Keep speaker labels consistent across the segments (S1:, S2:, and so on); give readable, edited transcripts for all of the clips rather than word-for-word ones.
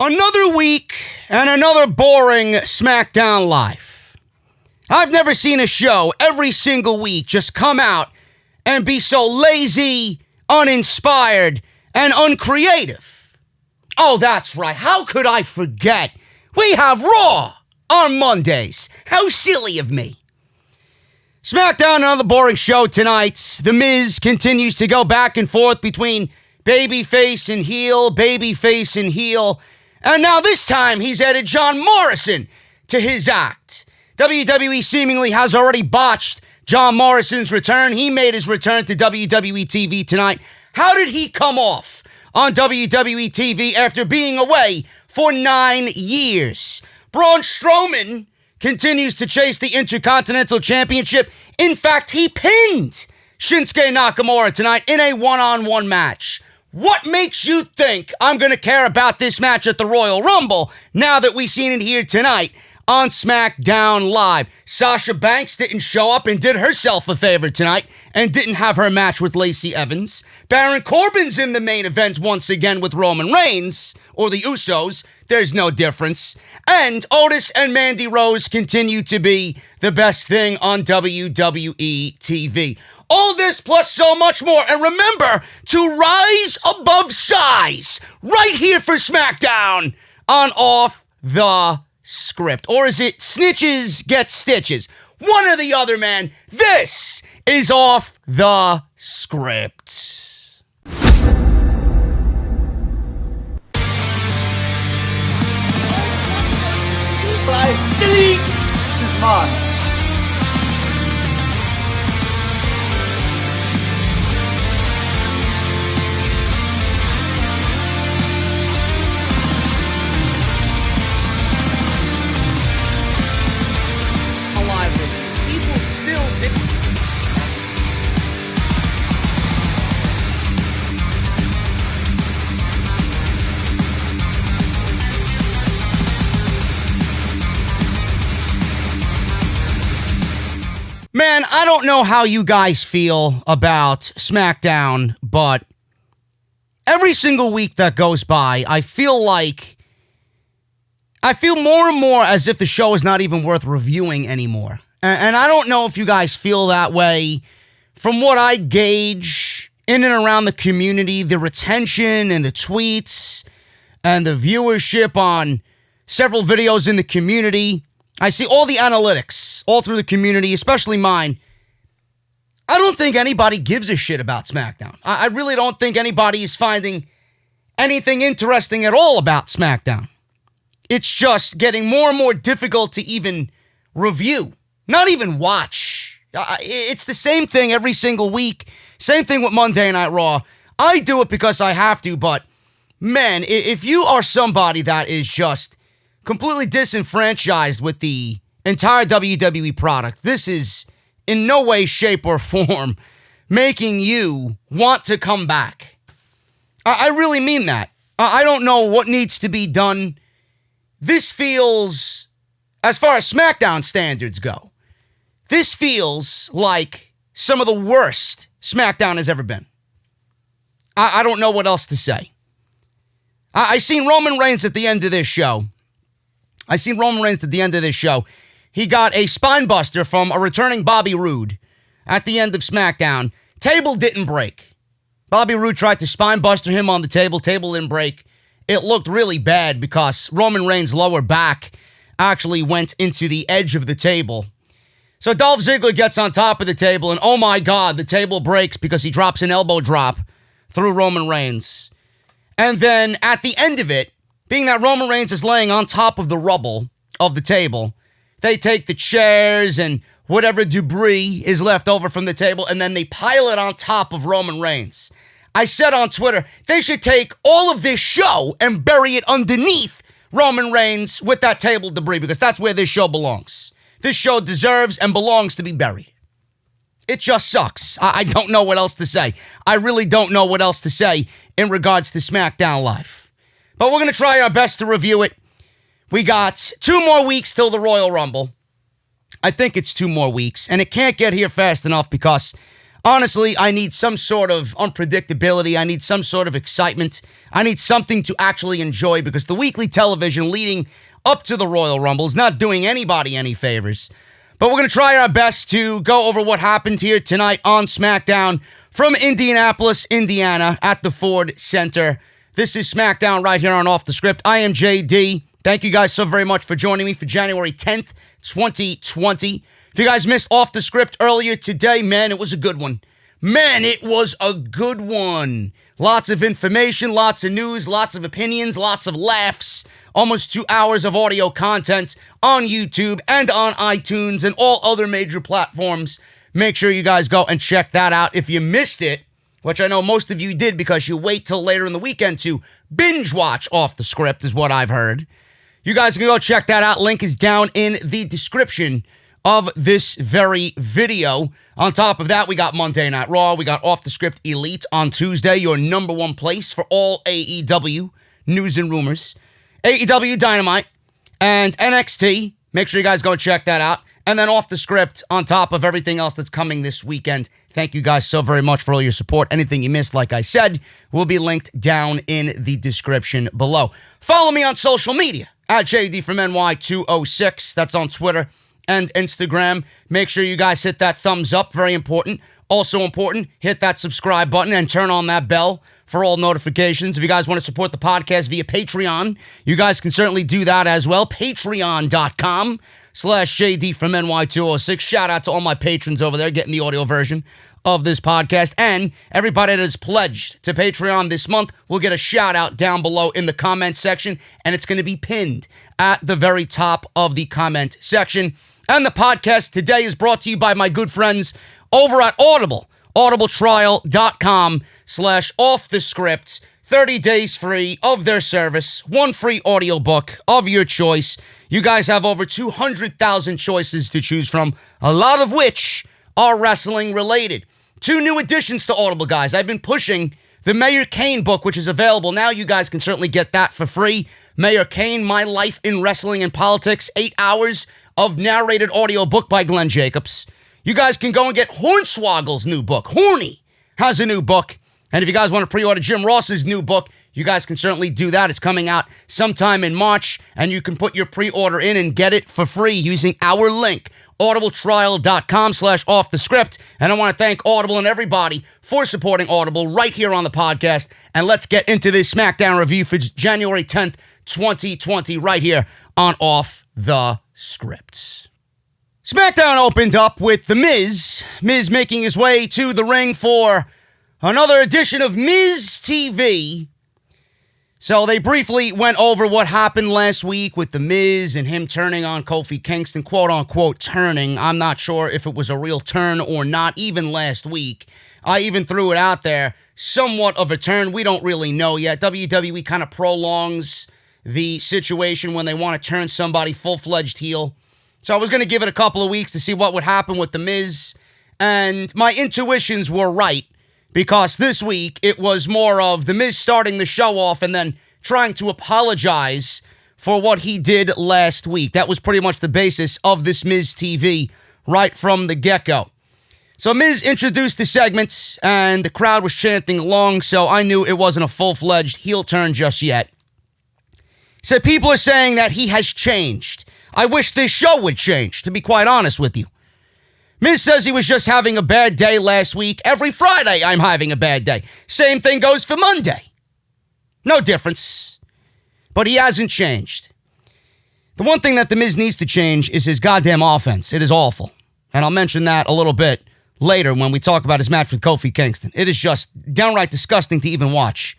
S1: Another week and another boring SmackDown Live. I've never seen a show every single week just come out and be so lazy, uninspired, and uncreative. Oh, that's right. How could I forget? We have Raw on Mondays. How silly of me. SmackDown, another boring show tonight. The Miz continues to go back and forth between babyface and heel. And now this time he's added John Morrison to his act. WWE seemingly has already botched John Morrison's return. He made his return to WWE TV tonight. How did he come off on WWE TV after being away for 9 years? Braun Strowman continues to chase the Intercontinental Championship. In fact, he pinned Shinsuke Nakamura tonight in a one-on-one match. What makes you think I'm going to care about this match at the Royal Rumble now that we've seen it here tonight on SmackDown Live? Sasha Banks didn't show up and did herself a favor tonight and didn't have her match with Lacey Evans. Baron Corbin's in the main event once again with Roman Reigns, or the Usos. There's no difference. And Otis and Mandy Rose continue to be the best thing on WWE TV. All this plus so much more. And remember to rise above size right here for SmackDown on Off the Script. Or is it Snitches Get Stitches? One or the other, man. This is Off the Script.
S2: Delete! This is mine.
S1: Man, I don't know how you guys feel about SmackDown, but every single week that goes by, I feel more and more as if the show is not even worth reviewing anymore. And I don't know if you guys feel that way. From what I gauge in and around the community, the retention and the tweets and the viewership on several videos in the community, I see all the analytics all through the community, especially mine. I don't think anybody gives a shit about SmackDown. I really don't think anybody is finding anything interesting at all about SmackDown. It's just getting more and more difficult to even review, not even watch. It's the same thing every single week. Same thing with Monday Night Raw. I do it because I have to, but man, if you are somebody that is just completely disenfranchised with the entire WWE product, this is in no way, shape, or form making you want to come back. I really mean that. I don't know what needs to be done. This feels, as far as SmackDown standards go, this feels like some of the worst SmackDown has ever been. I don't know what else to say. I seen Roman Reigns at the end of this show. He got a spine buster from a returning Bobby Roode at the end of SmackDown. Table didn't break. Bobby Roode tried to spine buster him on the table. Table didn't break. It looked really bad because Roman Reigns' lower back actually went into the edge of the table. So Dolph Ziggler gets on top of the table, and oh my God, the table breaks because he drops an elbow drop through Roman Reigns. And then at the end of it, being that Roman Reigns is laying on top of the rubble of the table, they take the chairs and whatever debris is left over from the table, and then they pile it on top of Roman Reigns. I said on Twitter, they should take all of this show and bury it underneath Roman Reigns with that table debris, because that's where this show belongs. This show deserves and belongs to be buried. It just sucks. I don't know what else to say. I really don't know what else to say in regards to SmackDown Live. But we're going to try our best to review it. We got 2 more weeks till the Royal Rumble. I think it's 2 more weeks, and it can't get here fast enough because Honestly, I need some sort of unpredictability. I need some sort of excitement. I need something to actually enjoy because the weekly television leading up to the Royal Rumble is not doing anybody any favors. But we're going to try our best to go over what happened here tonight on SmackDown from Indianapolis, Indiana at the Ford Center. This is SmackDown right here on Off the Script. I am JD. Thank you guys so very much for joining me for January 10th, 2020. If you guys missed Off the Script earlier today, man, it was a good one. Man, it was a good one. Lots of information, lots of news, lots of opinions, lots of laughs. Almost 2 hours of audio content on YouTube and on iTunes and all other major platforms. Make sure you guys go and check that out. If you missed it, which I know most of you did because you wait till later in the weekend to binge watch Off the Script is what I've heard. You guys can go check that out. Link is down in the description of this very video. On top of that, we got Monday Night Raw. We got Off the Script Elite on Tuesday, your number one place for all AEW news and rumors. AEW Dynamite and NXT. Make sure you guys go check that out. And then Off the Script on top of everything else that's coming this weekend. Thank you guys so very much for all your support. Anything you missed, like I said, will be linked down in the description below. Follow me on social media at JD from NY206. That's on Twitter and Instagram. Make sure you guys hit that thumbs up. Very important. Also important, hit that subscribe button and turn on that bell for all notifications. If you guys want to support the podcast via Patreon, you guys can certainly do that as well. Patreon.com/JD from NY206. Shout out to all my patrons over there getting the audio version of this podcast. And everybody that is pledged to Patreon this month will get a shout out down below in the comment section. And it's going to be pinned at the very top of the comment section. And the podcast today is brought to you by my good friends over at Audible. audibletrial.com/offthescript. 30 days free of their service. One free audiobook of your choice. You guys have over 200,000 choices to choose from, a lot of which are wrestling related. 2 new additions to Audible, guys. I've been pushing the Mayor Kane book, which is available now. You guys can certainly get that for free. Mayor Kane, My Life in Wrestling and Politics. 8 hours of narrated audiobook by Glenn Jacobs. You guys can go and get Hornswoggle's new book. Horny has a new book. And if you guys want to pre-order Jim Ross's new book, you guys can certainly do that. It's coming out sometime in March, and you can put your pre-order in and get it for free using our link, audibletrial.com/offthescript. And I want to thank Audible and everybody for supporting Audible right here on the podcast. And let's get into this SmackDown review for January 10th, 2020, right here on Off the Script. SmackDown opened up with The Miz. Miz making his way to the ring for another edition of Miz TV. So they briefly went over what happened last week with The Miz and him turning on Kofi Kingston, quote-unquote turning. I'm not sure if it was a real turn or not, even last week. I even threw it out there. Somewhat of a turn. We don't really know yet. WWE kind of prolongs the situation when they want to turn somebody full-fledged heel. So I was going to give it a couple of weeks to see what would happen with The Miz. And my intuitions were right. Because this week, it was more of The Miz starting the show off and then trying to apologize for what he did last week. That was pretty much the basis of this Miz TV right from the get-go. So Miz introduced the segments, and the crowd was chanting along, so I knew it wasn't a full-fledged heel turn just yet. He said people are saying that he has changed. I wish this show would change, to be quite honest with you. Miz says he was just having a bad day last week. Every Friday, I'm having a bad day. Same thing goes for Monday. No difference. But he hasn't changed. The one thing that The Miz needs to change is his goddamn offense. It is awful. And I'll mention that a little bit later when we talk about his match with Kofi Kingston. It is just downright disgusting to even watch.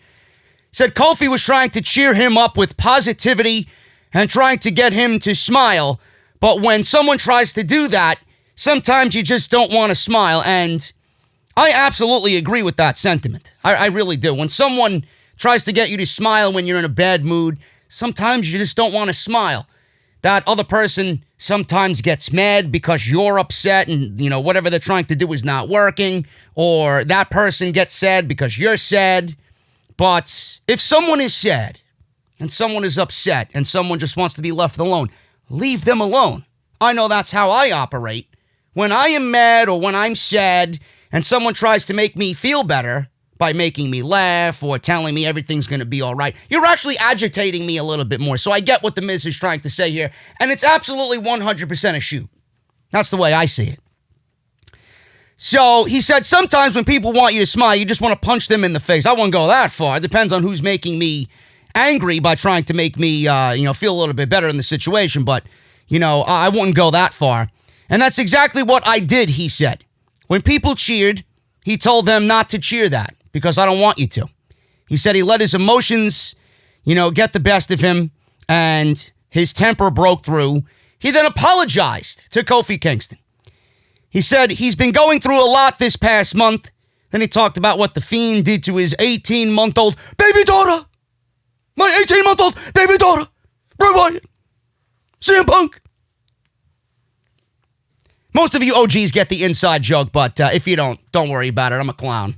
S1: He said Kofi was trying to cheer him up with positivity and trying to get him to smile. But when someone tries to do that, sometimes you just don't want to smile, and I absolutely agree with that sentiment. I really do. When someone tries to get you to smile when you're in a bad mood, sometimes you just don't want to smile. That other person sometimes gets mad because you're upset and, you know, whatever they're trying to do is not working, or that person gets sad because you're sad. But if someone is sad and someone is upset and someone just wants to be left alone, leave them alone. I know that's how I operate. When I am mad or when I'm sad and someone tries to make me feel better by making me laugh or telling me everything's going to be all right, you're actually agitating me a little bit more. So I get what the Miz is trying to say here, and it's absolutely 100% a shoot. That's the way I see it. So he said, sometimes when people want you to smile, you just want to punch them in the face. I wouldn't go that far. It depends on who's making me angry by trying to make me, feel a little bit better in the situation. But, I wouldn't go that far. And that's exactly what I did, he said. When people cheered, he told them not to cheer that because I don't want you to. He said he let his emotions, get the best of him, and his temper broke through. He then apologized to Kofi Kingston. He said he's been going through a lot this past month. Then he talked about what The Fiend did to his 18-month-old baby daughter. My 18-month-old baby daughter. Bray Wyatt. CM Punk. Most of you OGs get the inside joke, but if you don't worry about it. I'm a clown.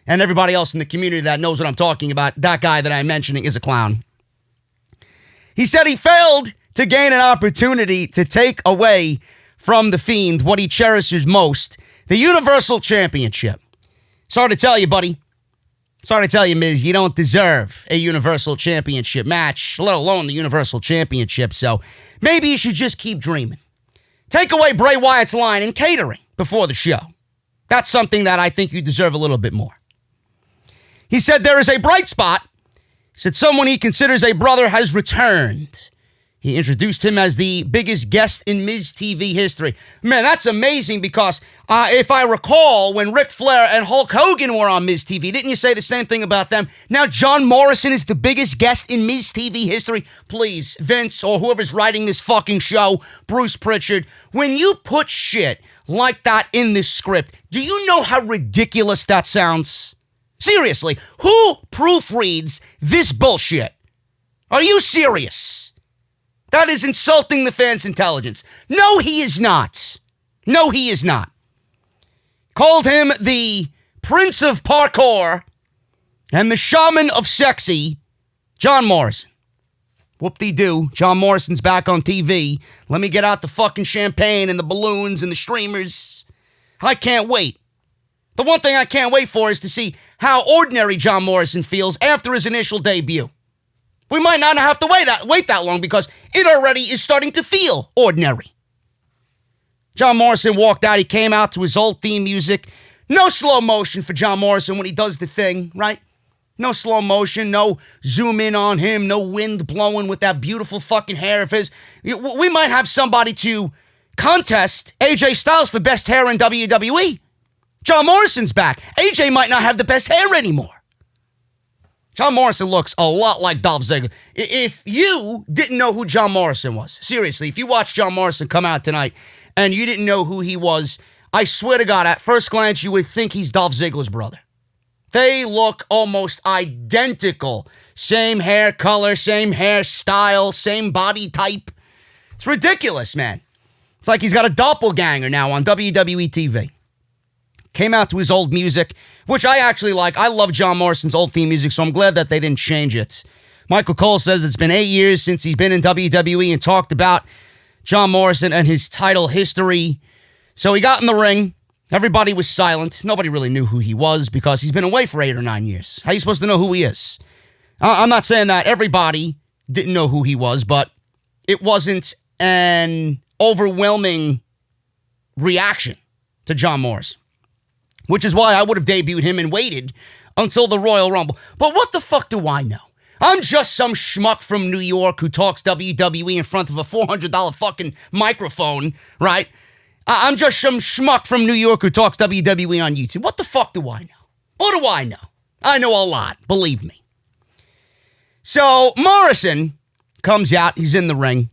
S1: And everybody else in the community that knows what I'm talking about, that guy that I'm mentioning is a clown. He said he failed to gain an opportunity to take away from The Fiend what he cherishes most, the Universal Championship. Sorry to tell you, buddy. Sorry to tell you, Miz, you don't deserve a Universal Championship match, let alone the Universal Championship, so maybe you should just keep dreaming. Take away Bray Wyatt's line in catering before the show. That's something that I think you deserve a little bit more. He said there is a bright spot. He said someone he considers a brother has returned. He introduced him as the biggest guest in Miz TV history. Man, that's amazing because if I recall, when Ric Flair and Hulk Hogan were on Miz TV, didn't you say the same thing about them? Now John Morrison is the biggest guest in Miz TV history. Please, Vince or whoever's writing this fucking show, Bruce Pritchard, when you put shit like that in this script, do you know how ridiculous that sounds? Seriously, who proofreads this bullshit? Are you serious? That is insulting the fans' intelligence. No, he is not. No, he is not. Called him the Prince of Parkour and the Shaman of Sexy, John Morrison. Whoop-de-doo, John Morrison's back on TV. Let me get out the fucking champagne and the balloons and the streamers. I can't wait. The one thing I can't wait for is to see how ordinary John Morrison feels after his initial debut. We might not have to wait that long because it already is starting to feel ordinary. John Morrison walked out. He came out to his old theme music. No slow motion for John Morrison when he does the thing, right? No slow motion, no zoom in on him, no wind blowing with that beautiful fucking hair of his. We might have somebody to contest AJ Styles for best hair in WWE. John Morrison's back. AJ might not have the best hair anymore. John Morrison looks a lot like Dolph Ziggler. If you didn't know who John Morrison was, seriously, if you watched John Morrison come out tonight and you didn't know who he was, I swear to God, at first glance, you would think he's Dolph Ziggler's brother. They look almost identical. Same hair color, same hairstyle, same body type. It's ridiculous, man. It's like he's got a doppelganger now on WWE TV. Came out to his old music, which I actually like. I love John Morrison's old theme music, so I'm glad that they didn't change it. Michael Cole says it's been 8 years since he's been in WWE and talked about John Morrison and his title history. So he got in the ring. Everybody was silent. Nobody really knew who he was because he's been away for 8 or 9 years. How are you supposed to know who he is? I'm not saying that everybody didn't know who he was, but it wasn't an overwhelming reaction to John Morrison. Which is why I would have debuted him and waited until the Royal Rumble. But what the fuck do I know? I'm just some schmuck from New York who talks WWE in front of a $400 fucking microphone, right? I'm just some schmuck from New York who talks WWE on YouTube. What the fuck do I know? What do I know? I know a lot, believe me. So Morrison comes out, he's in the ring,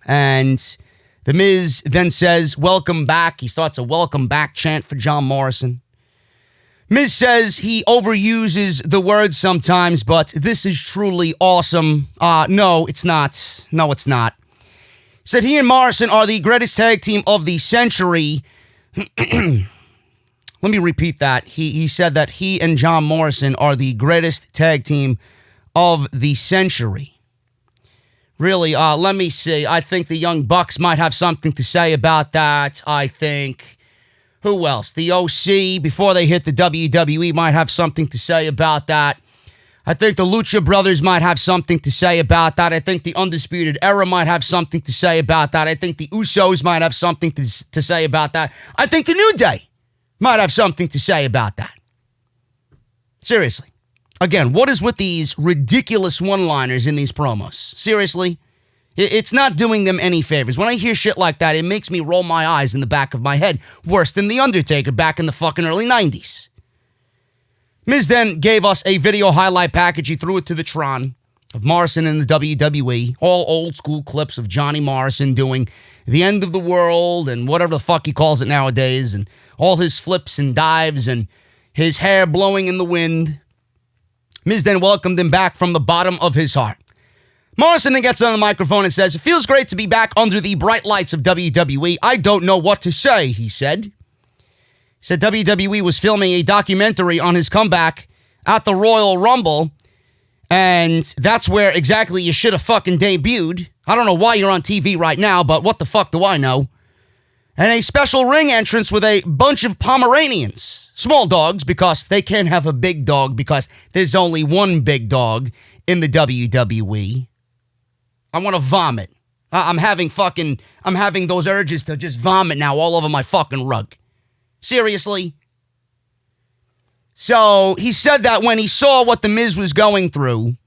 S1: and The Miz then says, welcome back. He starts a welcome back chant for John Morrison. Miz says he overuses the word sometimes, but this is truly awesome. No, it's not. No, it's not. He said he and Morrison are the greatest tag team of the century. Let me repeat that. He said that he and John Morrison are the greatest tag team of the century. Really, let me see. I think the Young Bucks might have something to say about that. I think Who else? The OC, before they hit the WWE, might have something to say about that. I think the Lucha Brothers might have something to say about that. I think the Undisputed Era might have something to say about that. I think the Usos might have something to say about that. I think the New Day might have something to say about that. Seriously. Again, what is with these ridiculous one-liners in these promos? Seriously? It's not doing them any favors. When I hear shit like that, it makes me roll my eyes in the back of my head. Worse than The Undertaker back in the fucking early 90s. Miz then gave us a video highlight package. He threw it to the Tron of Morrison in the WWE. All old school clips of Johnny Morrison doing the end of the world and whatever the fuck he calls it nowadays. And all his flips and dives and his hair blowing in the wind. Miz then welcomed him back from the bottom of his heart. Morrison then gets on the microphone and says, "It feels great to be back under the bright lights of WWE. I don't know what to say," he said. He said WWE was filming a documentary on his comeback at the Royal Rumble, and that's where exactly you should have fucking debuted. I don't know why you're on TV right now, but what the fuck do I know? And a special ring entrance with a bunch of Pomeranians. Small dogs, because they can't have a big dog because there's only one big dog in the WWE. I want to vomit. I'm having those urges to just vomit now all over my fucking rug. Seriously? So he said that when he saw what the Miz was going through,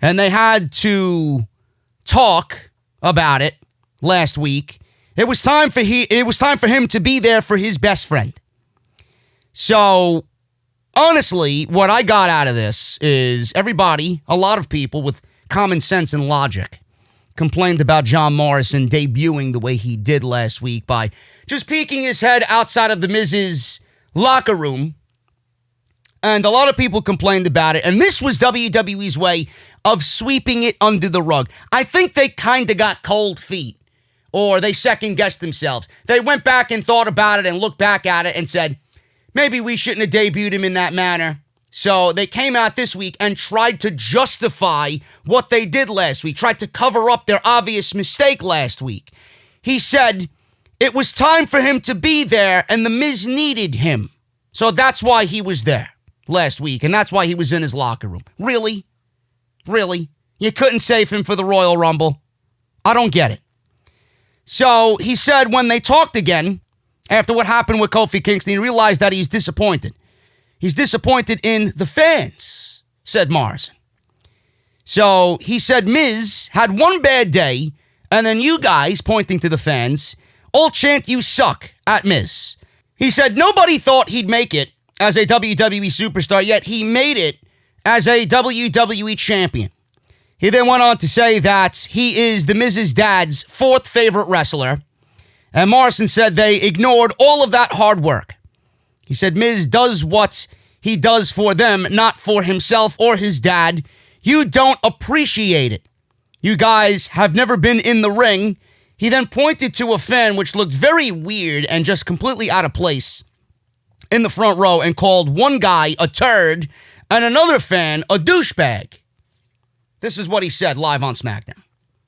S1: and they had to talk about it last week, it was time for him to be there for his best friend. So honestly, what I got out of this is a lot of people with common sense and logic, complained about John Morrison debuting the way he did last week by just peeking his head outside of the Miz's locker room. And a lot of people complained about it. And this was WWE's way of sweeping it under the rug. I think they kind of got cold feet, or they second-guessed themselves. They went back and thought about it and looked back at it and said, maybe we shouldn't have debuted him in that manner. So they came out this week and tried to justify what they did last week, tried to cover up their obvious mistake last week. He said it was time for him to be there and the Miz needed him. So that's why he was there last week, and that's why he was in his locker room. Really? Really? You couldn't save him for the Royal Rumble? I don't get it. So he said when they talked again, after what happened with Kofi Kingston, he realized that he's disappointed. He's disappointed in the fans, said Morrison. So he said Miz had one bad day, and then you guys, pointing to the fans, all chant you suck at Miz. He said nobody thought he'd make it as a WWE superstar, yet he made it as a WWE champion. He then went on to say that he is the Miz's dad's fourth favorite wrestler, and Morrison said they ignored all of that hard work. He said Miz does what he does for them, not for himself or his dad. You don't appreciate it. You guys have never been in the ring. He then pointed to a fan which looked very weird and just completely out of place in the front row and called one guy a turd and another fan a douchebag. This is what he said live on SmackDown.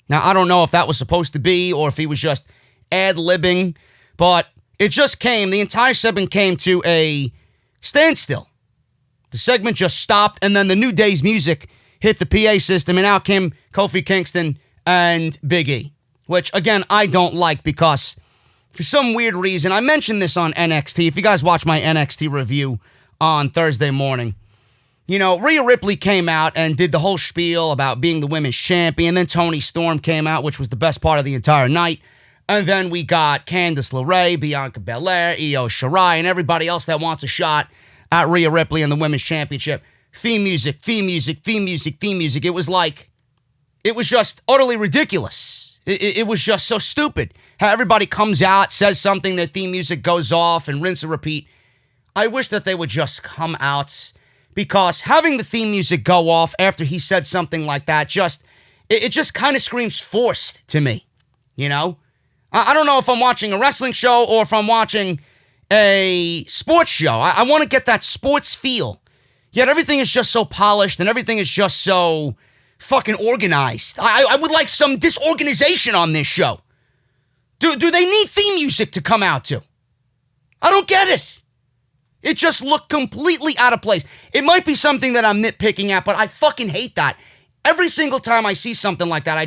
S1: Now, I don't know if that was supposed to be or if he was just ad-libbing, but it just the entire segment came to a standstill. The segment just stopped, and then the New Day's music hit the PA system, and out came Kofi Kingston and Big E, which, again, I don't like because for some weird reason, I mentioned this on NXT. If you guys watch my NXT review on Thursday morning, you know, Rhea Ripley came out and did the whole spiel about being the women's champion. Then Toni Storm came out, which was the best part of the entire night. And then we got Candice LeRae, Bianca Belair, Io Shirai, and everybody else that wants a shot at Rhea Ripley and the Women's Championship. Theme music, theme music, theme music, theme music. It was just utterly ridiculous. It was just so stupid. How everybody comes out, says something, their theme music goes off, and rinse and repeat. I wish that they would just come out, because having the theme music go off after he said something like that, it just kind of screams forced to me, you know? I don't know if I'm watching a wrestling show or if I'm watching a sports show. I want to get that sports feel. Yet everything is just so polished and everything is just so fucking organized. I would like some disorganization on this show. Do they need theme music to come out to? I don't get it. It just looked completely out of place. It might be something that I'm nitpicking at, but I fucking hate that. Every single time I see something like that,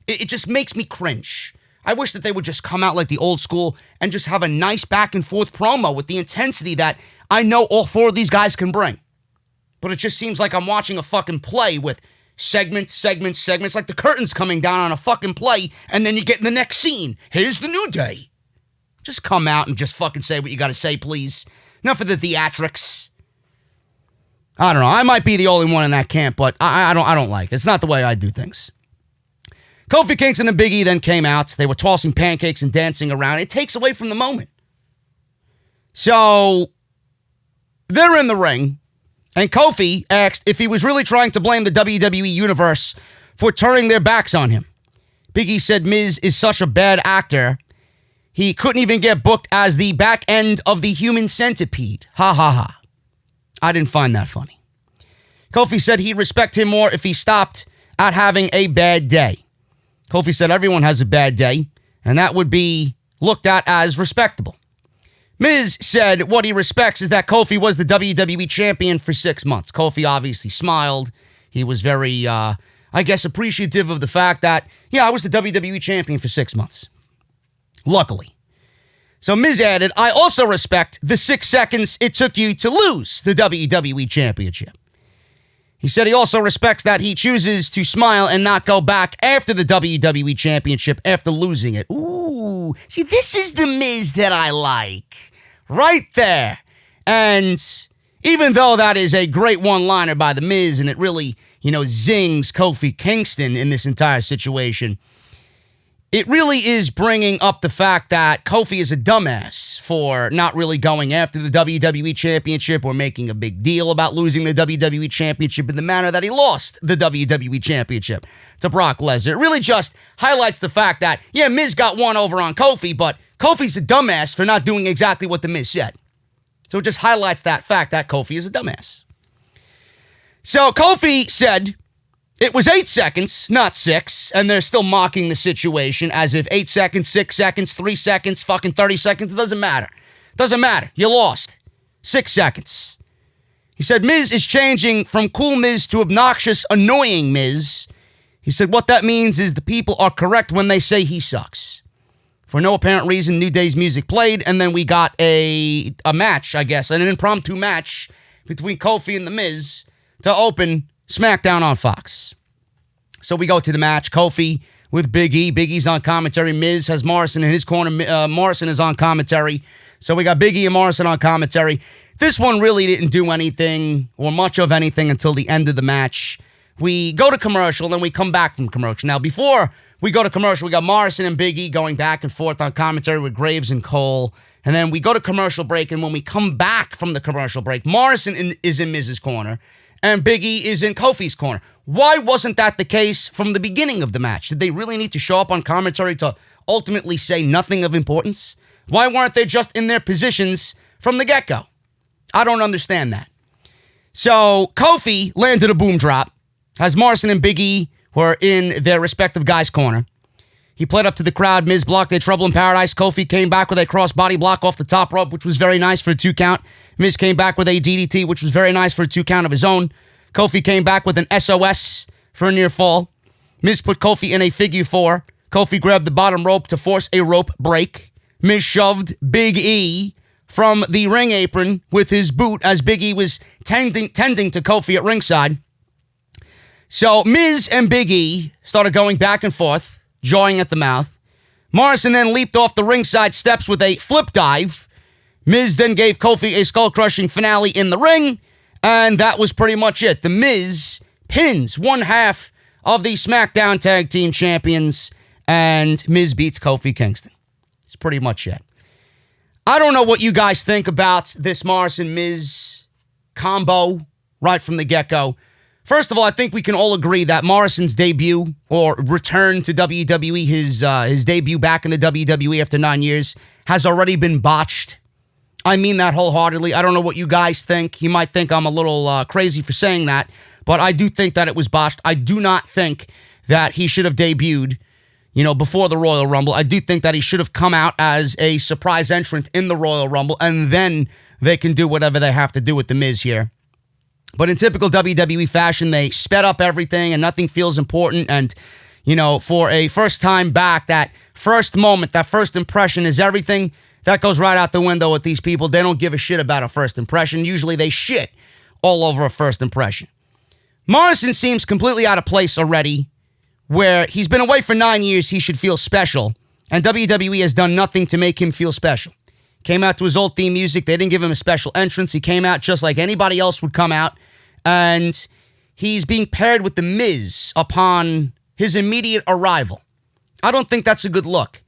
S1: it just makes me cringe. I wish that they would just come out like the old school and just have a nice back and forth promo with the intensity that I know all four of these guys can bring. But it just seems like I'm watching a fucking play with segments, like the curtain's coming down on a fucking play, and then you get in the next scene. Here's the New Day. Just come out and just fucking say what you gotta say, please. Enough of the theatrics. I don't know. I might be the only one in that camp, but I don't like it. It's not the way I do things. Kofi Kingston and Big E then came out. They were tossing pancakes and dancing around. It takes away from the moment. So they're in the ring, and Kofi asked if he was really trying to blame the WWE Universe for turning their backs on him. Big E said Miz is such a bad actor, he couldn't even get booked as the back end of the human centipede. Ha ha ha. I didn't find that funny. Kofi said he'd respect him more if he stopped at having a bad day. Kofi said everyone has a bad day, and that would be looked at as respectable. Miz said what he respects is that Kofi was the WWE champion for 6 months. Kofi obviously smiled. He was very, appreciative of the fact that, I was the WWE champion for 6 months. Luckily. So Miz added, I also respect the 6 seconds it took you to lose the WWE championship. He said he also respects that he chooses to smile and not go back after the WWE championship after losing it. Ooh, see, this is the Miz that I like. Right there. And even though that is a great one-liner by the Miz and it really, zings Kofi Kingston in this entire situation, it really is bringing up the fact that Kofi is a dumbass for not really going after the WWE Championship or making a big deal about losing the WWE Championship in the manner that he lost the WWE Championship to Brock Lesnar. It really just highlights the fact that, Miz got one over on Kofi, but Kofi's a dumbass for not doing exactly what the Miz said. So it just highlights that fact that Kofi is a dumbass. So Kofi said it was 8 seconds, not 6, and they're still mocking the situation as if 8 seconds, 6 seconds, 3 seconds, fucking 30 seconds, it doesn't matter. Doesn't matter. You lost. 6 seconds. He said Miz is changing from cool Miz to obnoxious, annoying Miz. He said what that means is the people are correct when they say he sucks. For no apparent reason, New Day's music played, and then we got a match, I guess, an impromptu match between Kofi and The Miz to open SmackDown on Fox. So we go to the match. Kofi with Big E. Big E's on commentary. Miz has Morrison in his corner. Morrison is on commentary. So we got Big E and Morrison on commentary. This one really didn't do anything or much of anything until the end of the match. We go to commercial, then we come back from commercial. Now, before we go to commercial, we got Morrison and Big E going back and forth on commentary with Graves and Cole. And then we go to commercial break, and when we come back from the commercial break, Morrison is in Miz's corner, and Big E is in Kofi's corner. Why wasn't that the case from the beginning of the match? Did they really need to show up on commentary to ultimately say nothing of importance? Why weren't they just in their positions from the get-go? I don't understand that. So Kofi landed a boom drop as Morrison and Big E were in their respective guys' corner. He played up to the crowd. Miz blocked a Trouble in Paradise. Kofi came back with a cross-body block off the top rope, which was very nice for a 2 count. Miz came back with a DDT, which was very nice for a 2 count of his own. Kofi came back with an SOS for a near fall. Miz put Kofi in a figure 4. Kofi grabbed the bottom rope to force a rope break. Miz shoved Big E from the ring apron with his boot as Big E was tending to Kofi at ringside. So Miz and Big E started going back and forth, jawing at the mouth. Morrison then leaped off the ringside steps with a flip dive. Miz then gave Kofi a skull-crushing finale in the ring, and that was pretty much it. The Miz pins one half of the SmackDown Tag Team Champions, and Miz beats Kofi Kingston. That's pretty much it. I don't know what you guys think about this Morrison-Miz combo right from the get-go. First of all, I think we can all agree that Morrison's debut or return to WWE, his debut back in the WWE after 9 years, has already been botched. I mean that wholeheartedly. I don't know what you guys think. You might think I'm a little crazy for saying that, but I do think that it was botched. I do not think that he should have debuted before the Royal Rumble. I do think that he should have come out as a surprise entrant in the Royal Rumble, and then they can do whatever they have to do with The Miz here. But in typical WWE fashion, they sped up everything and nothing feels important. And, for a first time back, that first moment, that first impression is everything. That goes right out the window with these people. They don't give a shit about a first impression. Usually they shit all over a first impression. Morrison seems completely out of place already, where he's been away for 9 years, he should feel special. And WWE has done nothing to make him feel special. Came out to his old theme music. They didn't give him a special entrance. He came out just like anybody else would come out. And he's being paired with The Miz upon his immediate arrival. I don't think that's a good look.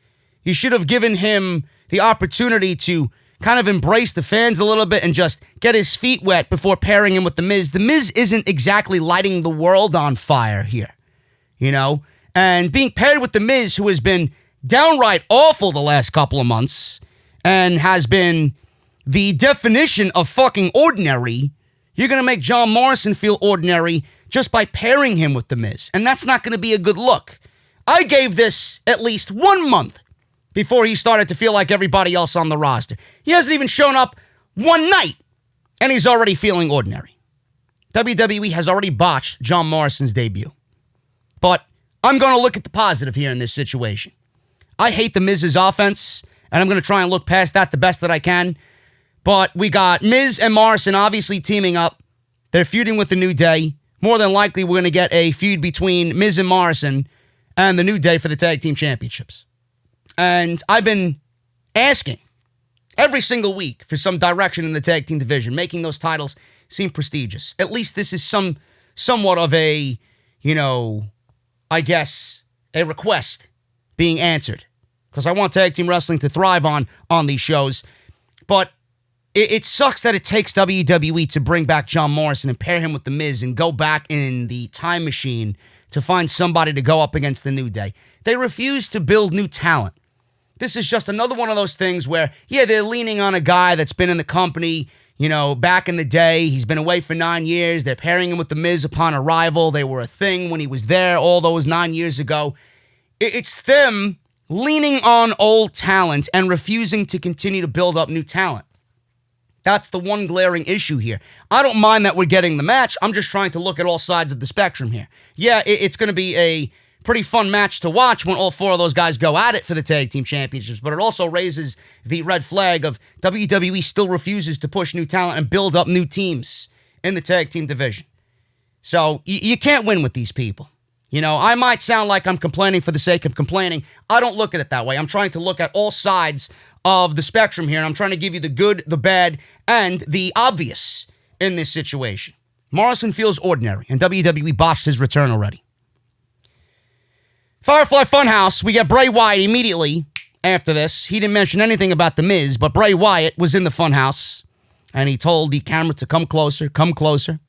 S1: You should have given him the opportunity to kind of embrace the fans a little bit and just get his feet wet before pairing him with The Miz. The Miz isn't exactly lighting the world on fire here, And being paired with The Miz, who has been downright awful the last couple of months and has been the definition of fucking ordinary, you're going to make John Morrison feel ordinary just by pairing him with The Miz. And that's not going to be a good look. I gave this at least 1 month before he started to feel like everybody else on the roster. He hasn't even shown up one night, and he's already feeling ordinary. WWE has already botched John Morrison's debut. But I'm going to look at the positive here in this situation. I hate The Miz's offense, and I'm going to try and look past that the best that I can. But we got Miz and Morrison obviously teaming up. They're feuding with The New Day. More than likely, we're going to get a feud between Miz and Morrison and The New Day for the Tag Team Championships. And I've been asking every single week for some direction in the tag team division, making those titles seem prestigious. At least this is somewhat of a, I guess, a request being answered. Because I want tag team wrestling to thrive on these shows. But it sucks that it takes WWE to bring back John Morrison and pair him with The Miz and go back in the time machine to find somebody to go up against The New Day. They refuse to build new talent. This is just another one of those things where, they're leaning on a guy that's been in the company, back in the day. He's been away for 9 years. They're pairing him with The Miz upon arrival. They were a thing when he was there all those 9 years ago. It's them leaning on old talent and refusing to continue to build up new talent. That's the one glaring issue here. I don't mind that we're getting the match. I'm just trying to look at all sides of the spectrum here. Yeah, it's going to be a pretty fun match to watch when all four of those guys go at it for the tag team championships, but it also raises the red flag of WWE still refuses to push new talent and build up new teams in the tag team division. So you can't win with these people. I might sound like I'm complaining for the sake of complaining. I don't look at it that way. I'm trying to look at all sides of the spectrum here, and I'm trying to give you the good, the bad, and the obvious in this situation. Morrison feels ordinary, and WWE botched his return already. Firefly Funhouse, we get Bray Wyatt immediately after this. He didn't mention anything about The Miz, but Bray Wyatt was in the Funhouse, and he told the camera to come closer, come closer.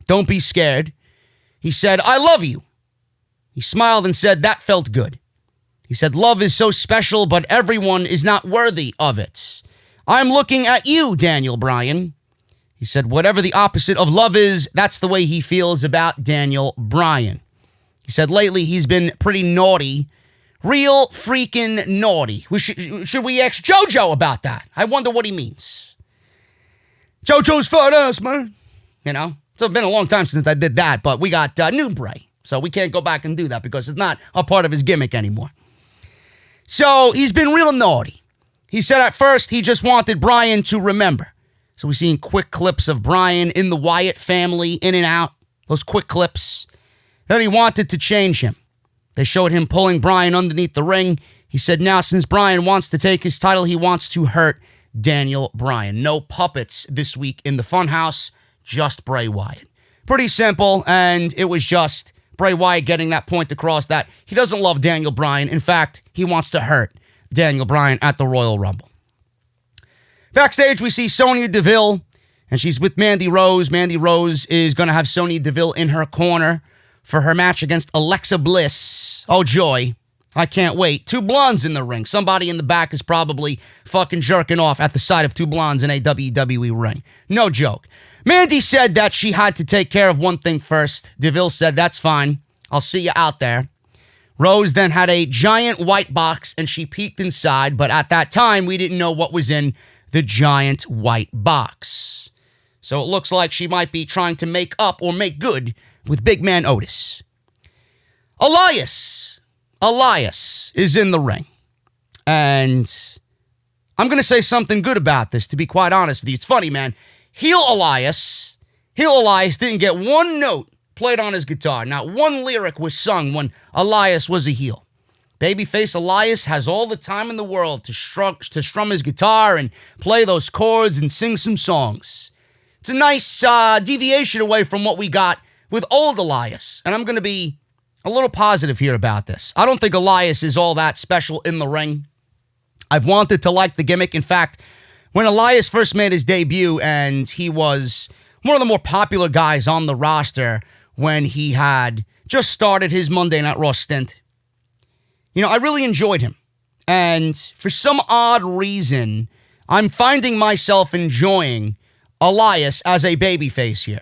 S1: Don't be scared. He said, I love you. He smiled and said, that felt good. He said, love is so special, but everyone is not worthy of it. I'm looking at you, Daniel Bryan. He said, whatever the opposite of love is, that's the way he feels about Daniel Bryan. He said, lately he's been pretty naughty. Real freaking naughty. Should we ask JoJo about that? I wonder what he means. JoJo's fat ass, man. It's been a long time since I did that, but we got new Bray. So we can't go back and do that because it's not a part of his gimmick anymore. So he's been real naughty. He said at first he just wanted Bryan to remember. So we're seeing quick clips of Bryan in the Wyatt family, in and out. Those quick clips. Then he wanted to change him. They showed him pulling Bryan underneath the ring. He said now since Bryan wants to take his title, he wants to hurt Daniel Bryan. No puppets this week in the Funhouse, just Bray Wyatt. Pretty simple, and it was just Bray Wyatt getting that point across that he doesn't love Daniel Bryan. In fact, he wants to hurt Daniel Bryan at the Royal Rumble. Backstage, we see Sonya Deville, and she's with Mandy Rose. Mandy Rose is going to have Sonya Deville in her corner for her match against Alexa Bliss. Oh, joy. I can't wait. Two blondes in the ring. Somebody in the back is probably fucking jerking off at the sight of two blondes in a WWE ring. No joke. Mandy said that she had to take care of one thing first. Deville said, that's fine. I'll see you out there. Rose then had a giant white box and she peeked inside, but at that time, we didn't know what was in the giant white box. So it looks like she might be trying to make up or make good with big man Otis. Elias is in the ring. And I'm going to say something good about this, to be quite honest with you. It's funny, man. Heel Elias didn't get one note played on his guitar. Not one lyric was sung when Elias was a heel. Babyface Elias has all the time in the world to strum his guitar and play those chords and sing some songs. It's a nice deviation away from what we got with old Elias. And I'm going to be a little positive here about this. I don't think Elias is all that special in the ring. I've wanted to like the gimmick. In fact, when Elias first made his debut and he was one of the more popular guys on the roster when he had just started his Monday Night Raw stint, I really enjoyed him. And for some odd reason, I'm finding myself enjoying Elias as a babyface here.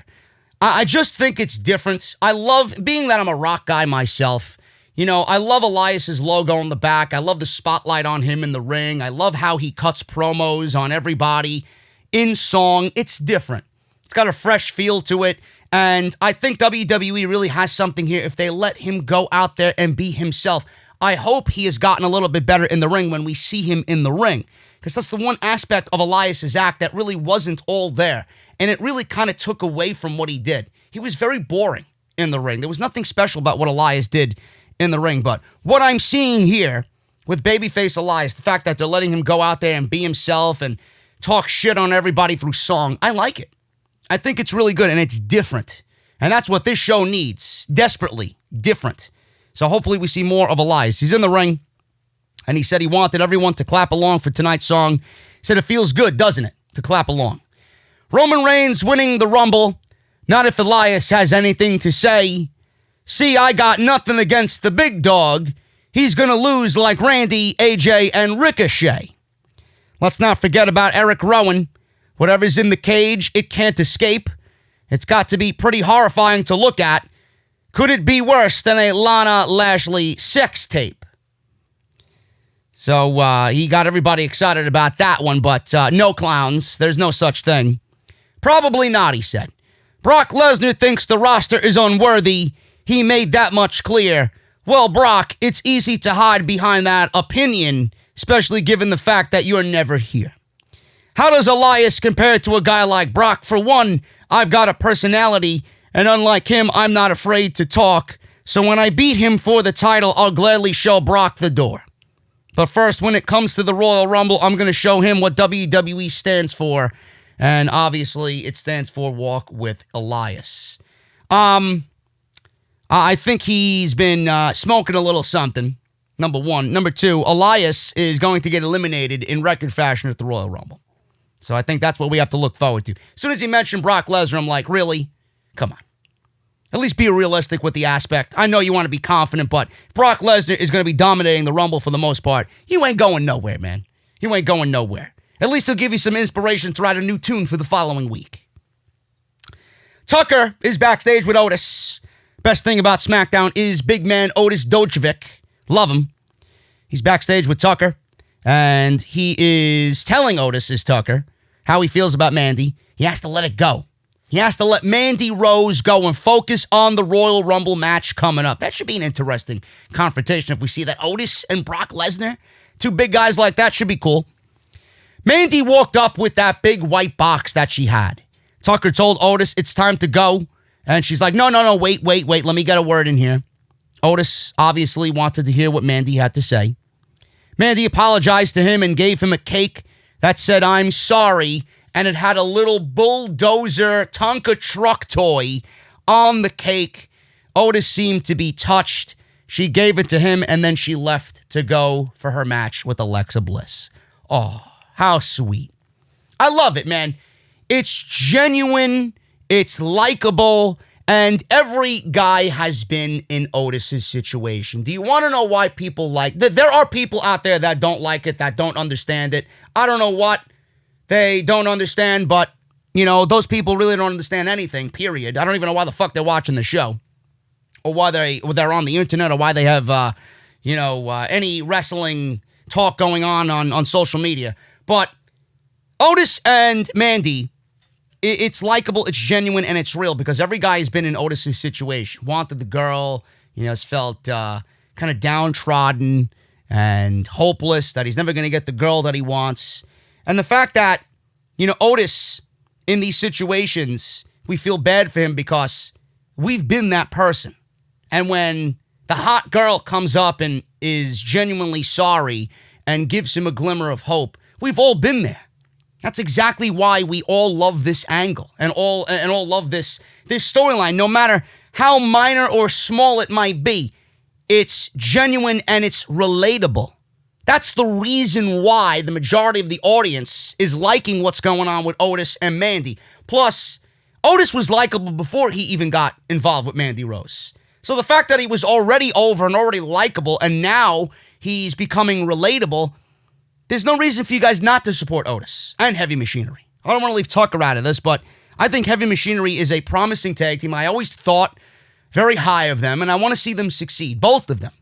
S1: I just think it's different. I love, being that I'm a rock guy myself, I love Elias's logo on the back. I love the spotlight on him in the ring. I love how he cuts promos on everybody in song. It's different. It's got a fresh feel to it. And I think WWE really has something here if they let him go out there and be himself. I hope he has gotten a little bit better in the ring when we see him in the ring, because that's the one aspect of Elias's act that really wasn't all there. And it really kind of took away from what he did. He was very boring in the ring. There was nothing special about what Elias did in the ring. But what I'm seeing here with babyface Elias, the fact that they're letting him go out there and be himself and talk shit on everybody through song, I like it. I think it's really good and it's different. And that's what this show needs. Desperately different. So hopefully we see more of Elias. He's in the ring and he said he wanted everyone to clap along for tonight's song. He said it feels good, doesn't it, to clap along. Roman Reigns winning the Rumble. Not if Elias has anything to say. See, I got nothing against the big dog. He's going to lose like Randy, AJ, and Ricochet. Let's not forget about Eric Rowan. Whatever's in the cage, it can't escape. It's got to be pretty horrifying to look at. Could it be worse than a Lana Lashley sex tape? So he got everybody excited about that one, but no clowns. There's no such thing. Probably not, he said. Brock Lesnar thinks the roster is unworthy. He made that much clear. Well, Brock, it's easy to hide behind that opinion, especially given the fact that you're never here. How does Elias compare to a guy like Brock? For one, I've got a personality, and unlike him, I'm not afraid to talk. So when I beat him for the title, I'll gladly show Brock the door. But first, when it comes to the Royal Rumble, I'm going to show him what WWE stands for. And obviously, it stands for Walk with Elias. I think he's been smoking a little something, number one. Number two, Elias is going to get eliminated in record fashion at the Royal Rumble. So I think that's what we have to look forward to. As soon as he mentioned Brock Lesnar, I'm like, really? Come on. At least be realistic with the aspect. I know you want to be confident, but Brock Lesnar is going to be dominating the Rumble for the most part. You ain't going nowhere, man. You ain't going nowhere. At least he'll give you some inspiration to write a new tune for the following week. Tucker is backstage with Otis. Best thing about SmackDown is big man Otis Dojovic. Love him. He's backstage with Tucker, and he is telling Otis, Tucker, how he feels about Mandy. He has to let it go. He has to let Mandy Rose go and focus on the Royal Rumble match coming up. That should be an interesting confrontation if we see that Otis and Brock Lesnar, two big guys like that, should be cool. Mandy walked up with that big white box that she had. Tucker told Otis it's time to go. And she's like, no, wait, let me get a word in here. Otis obviously wanted to hear what Mandy had to say. Mandy apologized to him and gave him a cake that said, I'm sorry, and it had a little bulldozer Tonka truck toy on the cake. Otis seemed to be touched. She gave it to him, and then she left to go for her match with Alexa Bliss. Oh, how sweet. I love it, man. It's genuine. It's likable, and every guy has been in Otis's situation. Do you want to know why people like that? There are people out there that don't like it, that don't understand it. I don't know what they don't understand, but, those people really don't understand anything, period. I don't even know why the fuck they're watching the show. or why they're on the internet, or why they have, any wrestling talk going on social media. But Otis and Mandy, it's likable, it's genuine, and it's real because every guy has been in Otis's situation. Wanted the girl, has felt kind of downtrodden and hopeless, that he's never going to get the girl that he wants. And the fact that, Otis, in these situations, we feel bad for him because we've been that person. And when the hot girl comes up and is genuinely sorry and gives him a glimmer of hope, we've all been there. That's exactly why we all love this angle and all love this storyline, no matter how minor or small it might be. It's genuine and it's relatable. That's the reason why the majority of the audience is liking what's going on with Otis and Mandy. Plus, Otis was likable before he even got involved with Mandy Rose. So the fact that he was already over and already likable and now he's becoming relatable, there's no reason for you guys not to support Otis and Heavy Machinery. I don't want to leave Tucker out of this, but I think Heavy Machinery is a promising tag team. I always thought very high of them, and I want to see them succeed, both of them.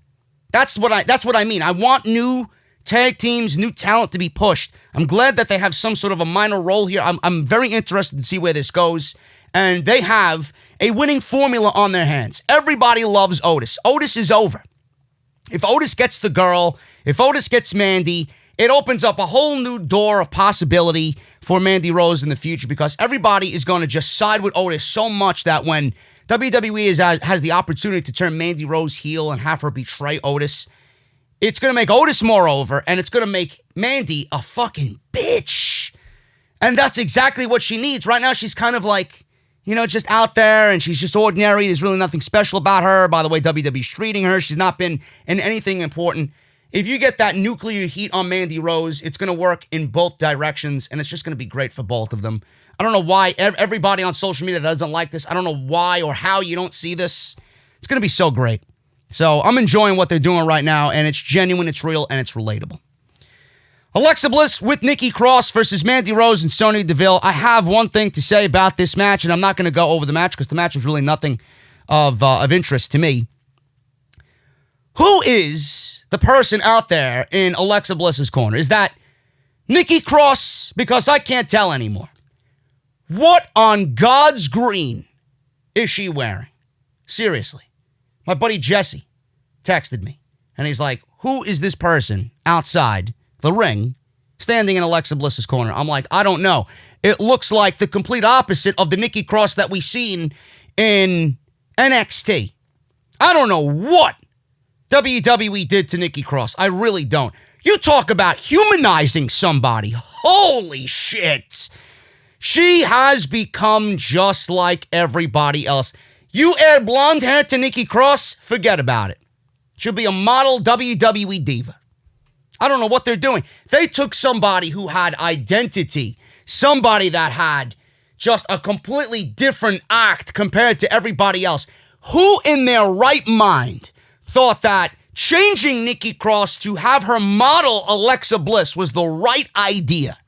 S1: That's what I mean. I want new tag teams, new talent to be pushed. I'm glad that they have some sort of a minor role here. I'm very interested to see where this goes, and they have a winning formula on their hands. Everybody loves Otis. Otis is over. If Otis gets the girl, if Otis gets Mandy, it opens up a whole new door of possibility for Mandy Rose in the future because everybody is going to just side with Otis so much that when WWE has the opportunity to turn Mandy Rose heel and have her betray Otis, it's going to make Otis more over, and it's going to make Mandy a fucking bitch. And that's exactly what she needs. Right now, she's kind of like, just out there, and she's just ordinary. There's really nothing special about her. By the way, WWE's treating her. She's not been in anything important. If you get that nuclear heat on Mandy Rose, it's going to work in both directions, and it's just going to be great for both of them. I don't know why everybody on social media doesn't like this. I don't know why or how you don't see this. It's going to be so great. So I'm enjoying what they're doing right now, and it's genuine, it's real, and it's relatable. Alexa Bliss with Nikki Cross versus Mandy Rose and Sonya Deville. I have one thing to say about this match, and I'm not going to go over the match because the match was really nothing of interest to me. Who is the person out there in Alexa Bliss's corner? Is that Nikki Cross? Because I can't tell anymore. What on God's green is she wearing? Seriously. My buddy Jesse texted me, and he's like, who is this person outside the ring standing in Alexa Bliss's corner? I'm like, I don't know. It looks like the complete opposite of the Nikki Cross that we seen in NXT. I don't know what WWE did to Nikki Cross. I really don't. You talk about humanizing somebody. Holy shit. She has become just like everybody else. You add blonde hair to Nikki Cross, forget about it. She'll be a model WWE diva. I don't know what they're doing. They took somebody who had identity, somebody that had just a completely different act compared to everybody else. Who in their right mind thought that changing Nikki Cross to have her model Alexa Bliss was the right idea?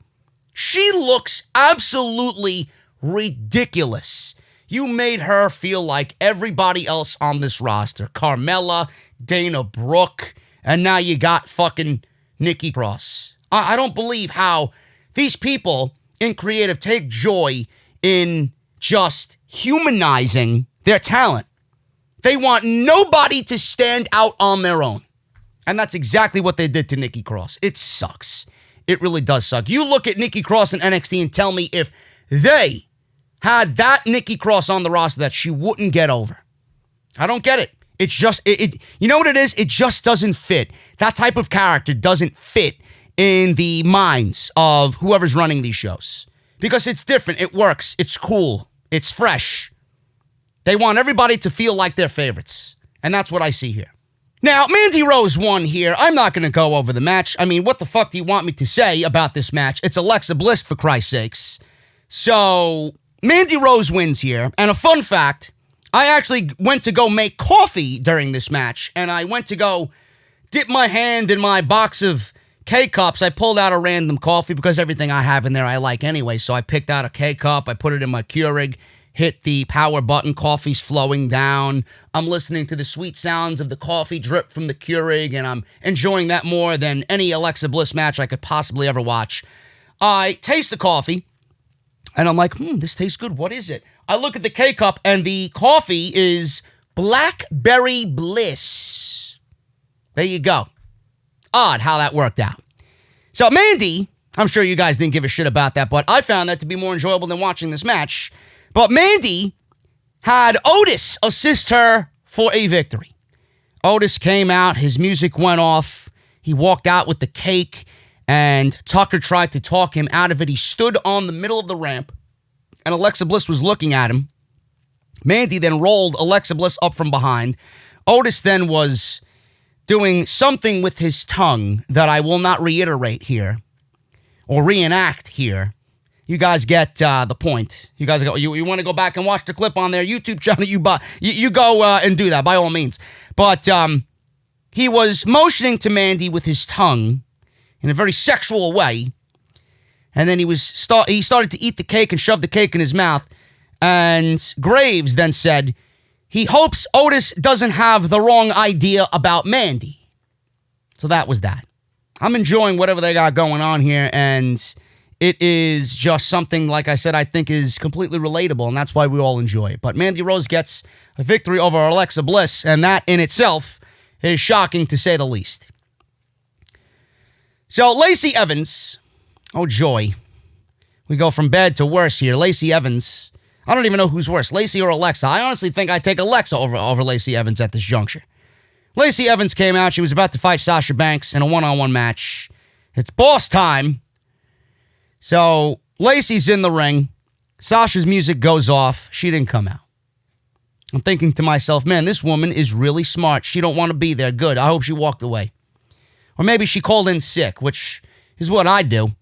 S1: She looks absolutely ridiculous. You made her feel like everybody else on this roster. Carmella, Dana Brooke, and now you got fucking Nikki Cross. I don't believe how these people in creative take joy in just humanizing their talent. They want nobody to stand out on their own. And that's exactly what they did to Nikki Cross. It sucks. It really does suck. You look at Nikki Cross in NXT and tell me if they had that Nikki Cross on the roster that she wouldn't get over. I don't get it. It's just, you know what it is? It just doesn't fit. That type of character doesn't fit in the minds of whoever's running these shows. Because it's different. It works. It's cool. It's fresh. They want everybody to feel like they're favorites. And that's what I see here. Now, Mandy Rose won here. I'm not going to go over the match. I mean, what the fuck do you want me to say about this match? It's Alexa Bliss, for Christ's sakes. So, Mandy Rose wins here. And a fun fact, I actually went to go make coffee during this match. And I went to go dip my hand in my box of K-Cups. I pulled out a random coffee because everything I have in there I like anyway. So I picked out a K-Cup. I put it in my Keurig. hit the power button. Coffee's flowing down. I'm listening to the sweet sounds of the coffee drip from the Keurig, and I'm enjoying that more than any Alexa Bliss match I could possibly ever watch. I taste the coffee, and I'm like, this tastes good. What is it? I look at the K-Cup, and the coffee is Blackberry Bliss. There you go. Odd how that worked out. So Mandy, I'm sure you guys didn't give a shit about that, but I found that to be more enjoyable than watching this match. But Mandy had Otis assist her for a victory. Otis came out, his music went off, he walked out with the cake, and Tucker tried to talk him out of it. He stood on the middle of the ramp, and Alexa Bliss was looking at him. Mandy then rolled Alexa Bliss up from behind. Otis then was doing something with his tongue that I will not reiterate here or reenact here. You guys get the point. You guys go. You want to go back and watch the clip on their YouTube channel? You go and do that by all means. But he was motioning to Mandy with his tongue in a very sexual way, and then he started to eat the cake and shove the cake in his mouth. And Graves then said he hopes Otis doesn't have the wrong idea about Mandy. So that was that. I'm enjoying whatever they got going on here, and it is just something, like I said, I think is completely relatable, and that's why we all enjoy it. But Mandy Rose gets a victory over Alexa Bliss, and that in itself is shocking to say the least. So Lacey Evans, oh joy, we go from bad to worse here. Lacey Evans, I don't even know who's worse, Lacey or Alexa. I honestly think I'd take Alexa over Lacey Evans at this juncture. Lacey Evans came out. She was about to fight Sasha Banks in a one-on-one match. It's boss time. So Lacey's in the ring. Sasha's music goes off. She didn't come out. I'm thinking to myself, man, this woman is really smart. She don't want to be there. Good. I hope she walked away. Or maybe she called in sick, which is what I do.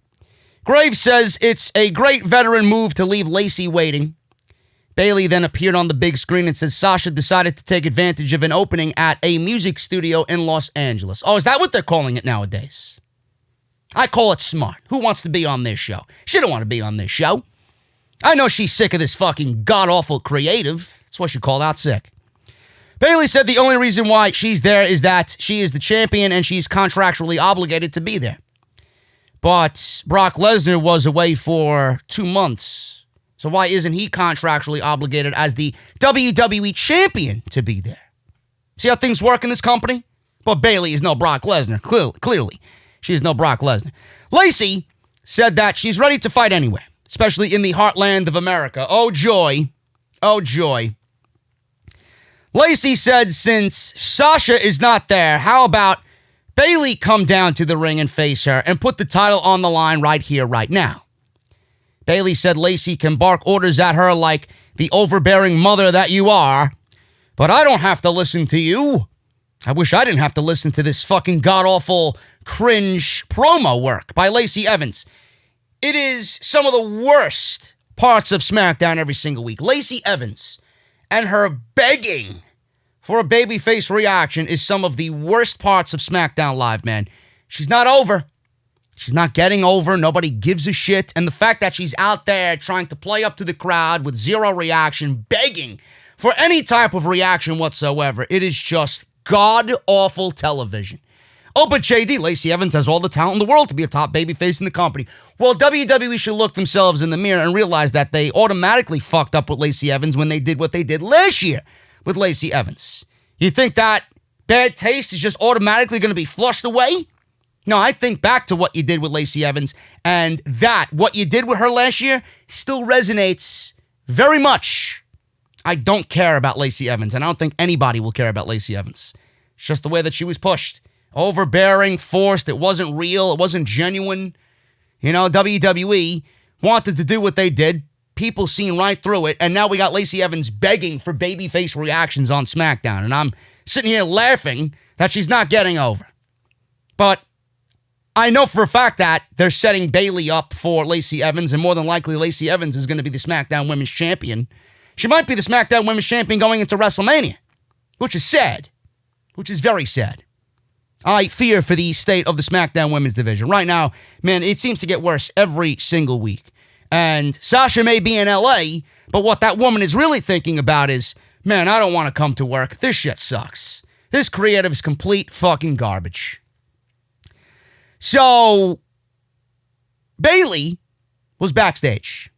S1: Graves says it's a great veteran move to leave Lacey waiting. Bayley then appeared on the big screen and said Sasha decided to take advantage of an opening at a music studio in Los Angeles. Oh, is that what they're calling it nowadays? I call it smart. Who wants to be on this show? She don't want to be on this show. I know she's sick of this fucking god-awful creative. That's why she called out sick. Bayley said the only reason why she's there is that she is the champion and she's contractually obligated to be there. But Brock Lesnar was away for 2 months. So why isn't he contractually obligated as the WWE champion to be there? See how things work in this company? But Bayley is no Brock Lesnar, clearly. She is no Brock Lesnar. Lacey said that she's ready to fight anywhere, especially in the heartland of America. Oh, joy. Oh, joy. Lacey said since Sasha is not there, how about Bayley come down to the ring and face her and put the title on the line right here, right now? Bayley said Lacey can bark orders at her like the overbearing mother that you are, but I don't have to listen to you. I wish I didn't have to listen to this fucking god-awful cringe promo work by Lacey Evans. It is some of the worst parts of SmackDown every single week. Lacey Evans and her begging for a babyface reaction is some of the worst parts of SmackDown Live, man. She's not over. She's not getting over. Nobody gives a shit. And the fact that she's out there trying to play up to the crowd with zero reaction, begging for any type of reaction whatsoever, it is just god-awful television. Oh, but JD, Lacey Evans has all the talent in the world to be a top babyface in the company. Well, WWE should look themselves in the mirror and realize that they automatically fucked up with Lacey Evans when they did what they did last year with Lacey Evans. You think that bad taste is just automatically going to be flushed away? No, I think back to what you did with Lacey Evans, and what you did with her last year, still resonates very much. I don't care about Lacey Evans, and I don't think anybody will care about Lacey Evans. It's just the way that she was pushed. Overbearing, forced, it wasn't real, it wasn't genuine. You know, WWE wanted to do what they did. People seen right through it, and now we got Lacey Evans begging for babyface reactions on SmackDown, and I'm sitting here laughing that she's not getting over. But I know for a fact that they're setting Bayley up for Lacey Evans, and more than likely Lacey Evans is going to be the SmackDown Women's Champion. She might be the SmackDown Women's Champion going into WrestleMania, which is sad, which is very sad. I fear for the state of the SmackDown Women's division. Right now, man, it seems to get worse every single week. And Sasha may be in LA, but what that woman is really thinking about is, man, I don't want to come to work. This shit sucks. This creative is complete fucking garbage. So, Bayley was backstage.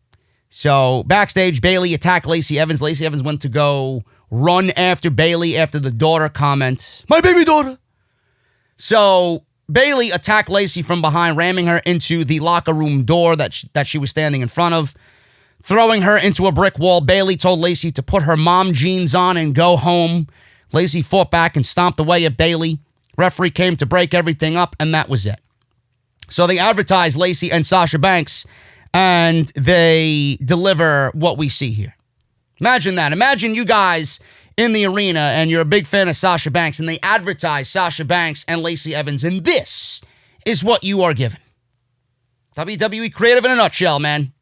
S1: So, backstage, Bayley attacked Lacey Evans. Lacey Evans went to go run after Bayley after the daughter comment. My baby daughter. So, Bayley attacked Lacey from behind, ramming her into the locker room door that she was standing in front of, throwing her into a brick wall. Bayley told Lacey to put her mom jeans on and go home. Lacey fought back and stomped away at Bayley. Referee came to break everything up, and that was it. So they advertise Lacey and Sasha Banks, and they deliver what we see here. Imagine that. Imagine you guys in the arena, and you're a big fan of Sasha Banks, and they advertise Sasha Banks and Lacey Evans, and this is what you are given. WWE creative in a nutshell, man.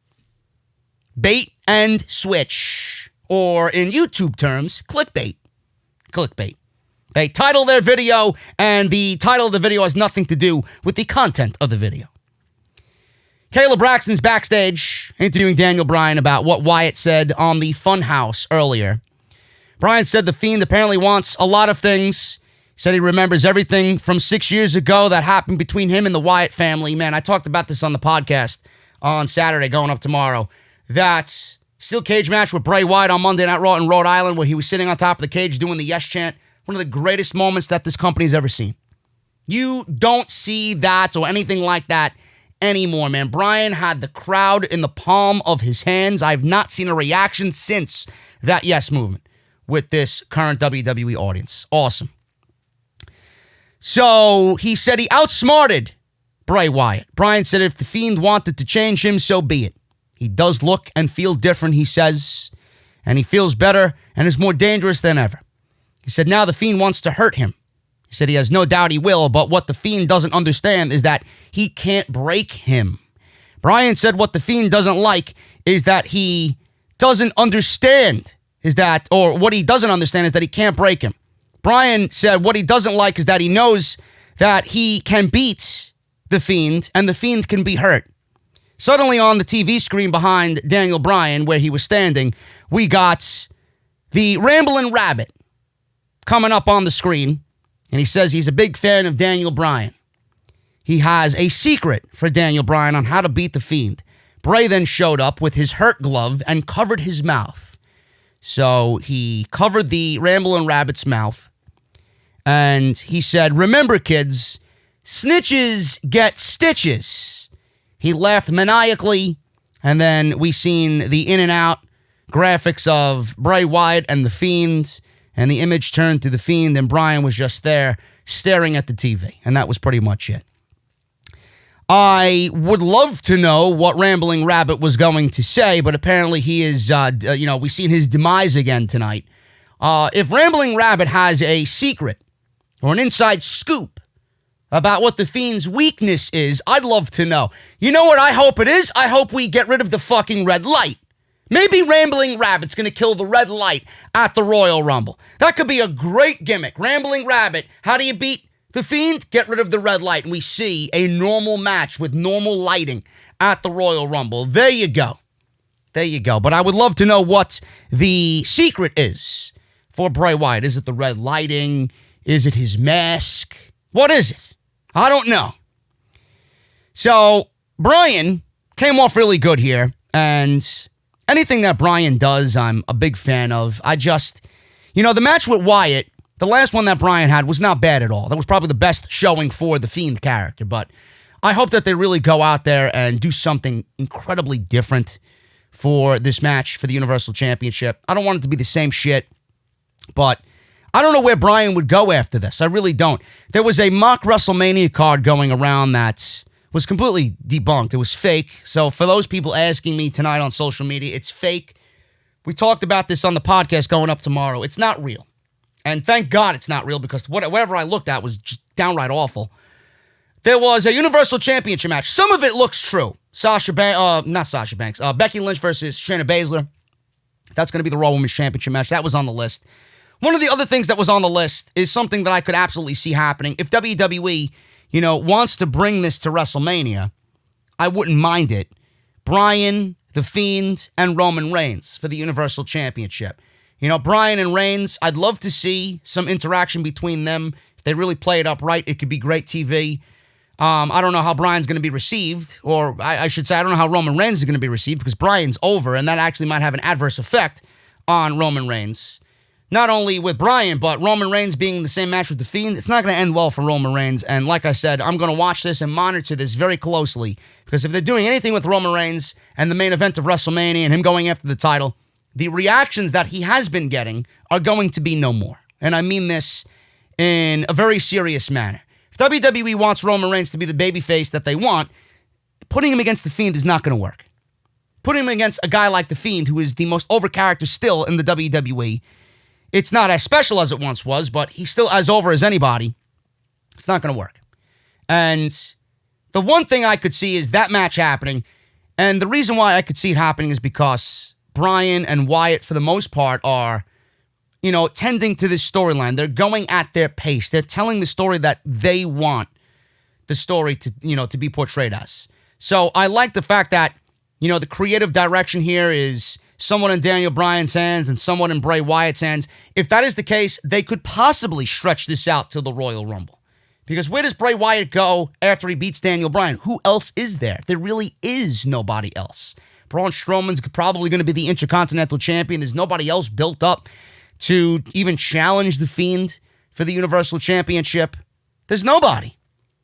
S1: Bait and switch. Or in YouTube terms, clickbait. Clickbait. They title their video, and the title of the video has nothing to do with the content of the video. Kayla Braxton's backstage interviewing Daniel Bryan about what Wyatt said on the Funhouse earlier. Bryan said the Fiend apparently wants a lot of things. He said he remembers everything from 6 years ago that happened between him and the Wyatt family. Man, I talked about this on the podcast on Saturday going up tomorrow. That steel cage match with Bray Wyatt on Monday Night Raw in Rhode Island where he was sitting on top of the cage doing the yes chant. One of the greatest moments that this company's ever seen. You don't see that or anything like that anymore, man. Bryan had the crowd in the palm of his hands. I've not seen a reaction since that yes movement with this current WWE audience. Awesome. So he said he outsmarted Bray Wyatt. Bryan said if the Fiend wanted to change him, so be it. He does look and feel different, he says, and he feels better and is more dangerous than ever. He said now the Fiend wants to hurt him. He said he has no doubt he will, but what the Fiend doesn't understand is that he can't break him. Bryan said what the Fiend doesn't like is that he doesn't understand or what he doesn't understand is that he can't break him. Bryan said what he doesn't like is that he knows that he can beat the Fiend and the Fiend can be hurt. Suddenly on the TV screen behind Daniel Bryan, where he was standing, we got the Ramblin' Rabbit coming up on the screen, and he says he's a big fan of Daniel Bryan. He has a secret for Daniel Bryan on how to beat the Fiend. Bray then showed up with his hurt glove and covered his mouth. So he covered the Ramblin' Rabbit's mouth, and he said, remember, kids, snitches get stitches. He laughed maniacally, and then we seen the in and out graphics of Bray Wyatt and the Fiend, and the image turned to the Fiend, and Bryan was just there staring at the TV, and that was pretty much it. I would love to know what Rambling Rabbit was going to say, but apparently he is, we've seen his demise again tonight. If Rambling Rabbit has a secret or an inside scoop about what the Fiend's weakness is, I'd love to know. You know what I hope it is? I hope we get rid of the fucking red light. Maybe Rambling Rabbit's going to kill the red light at the Royal Rumble. That could be a great gimmick. Rambling Rabbit, how do you beat the Fiend? Get rid of the red light, and we see a normal match with normal lighting at the Royal Rumble. There you go. There you go. But I would love to know what the secret is for Bray Wyatt. Is it the red lighting? Is it his mask? What is it? I don't know. So, Bryan came off really good here, and anything that Bryan does, I'm a big fan of. The match with Wyatt, the last one that Bryan had was not bad at all. That was probably the best showing for the Fiend character, but I hope that they really go out there and do something incredibly different for this match for the Universal Championship. I don't want it to be the same shit, but I don't know where Bryan would go after this. I really don't. There was a mock WrestleMania card going around that was completely debunked. It was fake. So for those people asking me tonight on social media, it's fake. We talked about this on the podcast going up tomorrow. It's not real. And thank God it's not real, because whatever I looked at was just downright awful. There was a Universal Championship match. Some of it looks true. Becky Lynch versus Shayna Baszler. That's going to be the Raw Women's Championship match. That was on the list. One of the other things that was on the list is something that I could absolutely see happening. If WWE, wants to bring this to WrestleMania, I wouldn't mind it. Bryan, The Fiend and Roman Reigns for the Universal Championship. You know, Bryan and Reigns, I'd love to see some interaction between them. If they really play it up right, it could be great TV. I don't know how Bryan's going to be received, or I should say I don't know how Roman Reigns is going to be received, because Bryan's over, and that actually might have an adverse effect on Roman Reigns. Not only with Bryan, but Roman Reigns being in the same match with The Fiend, it's not going to end well for Roman Reigns. And like I said, I'm going to watch this and monitor this very closely, because if they're doing anything with Roman Reigns and the main event of WrestleMania and him going after the title, the reactions that he has been getting are going to be no more. And I mean this in a very serious manner. If WWE wants Roman Reigns to be the babyface that they want, putting him against The Fiend is not going to work. Putting him against a guy like The Fiend, who is the most over character still in the WWE, it's not as special as it once was, but he's still as over as anybody. It's not going to work. And the one thing I could see is that match happening. And the reason why I could see it happening is because Bryan and Wyatt, for the most part, are, you know, tending to this storyline. They're going at their pace. They're telling the story that they want the story to, you know, to be portrayed as. So I like the fact that, you know, the creative direction here is somewhat in Daniel Bryan's hands and somewhat in Bray Wyatt's hands. If that is the case, they could possibly stretch this out to the Royal Rumble. Because where does Bray Wyatt go after he beats Daniel Bryan? Who else is there? There really is nobody else. Braun Strowman's probably going to be the Intercontinental Champion. There's nobody else built up to even challenge The Fiend for the Universal Championship. There's nobody.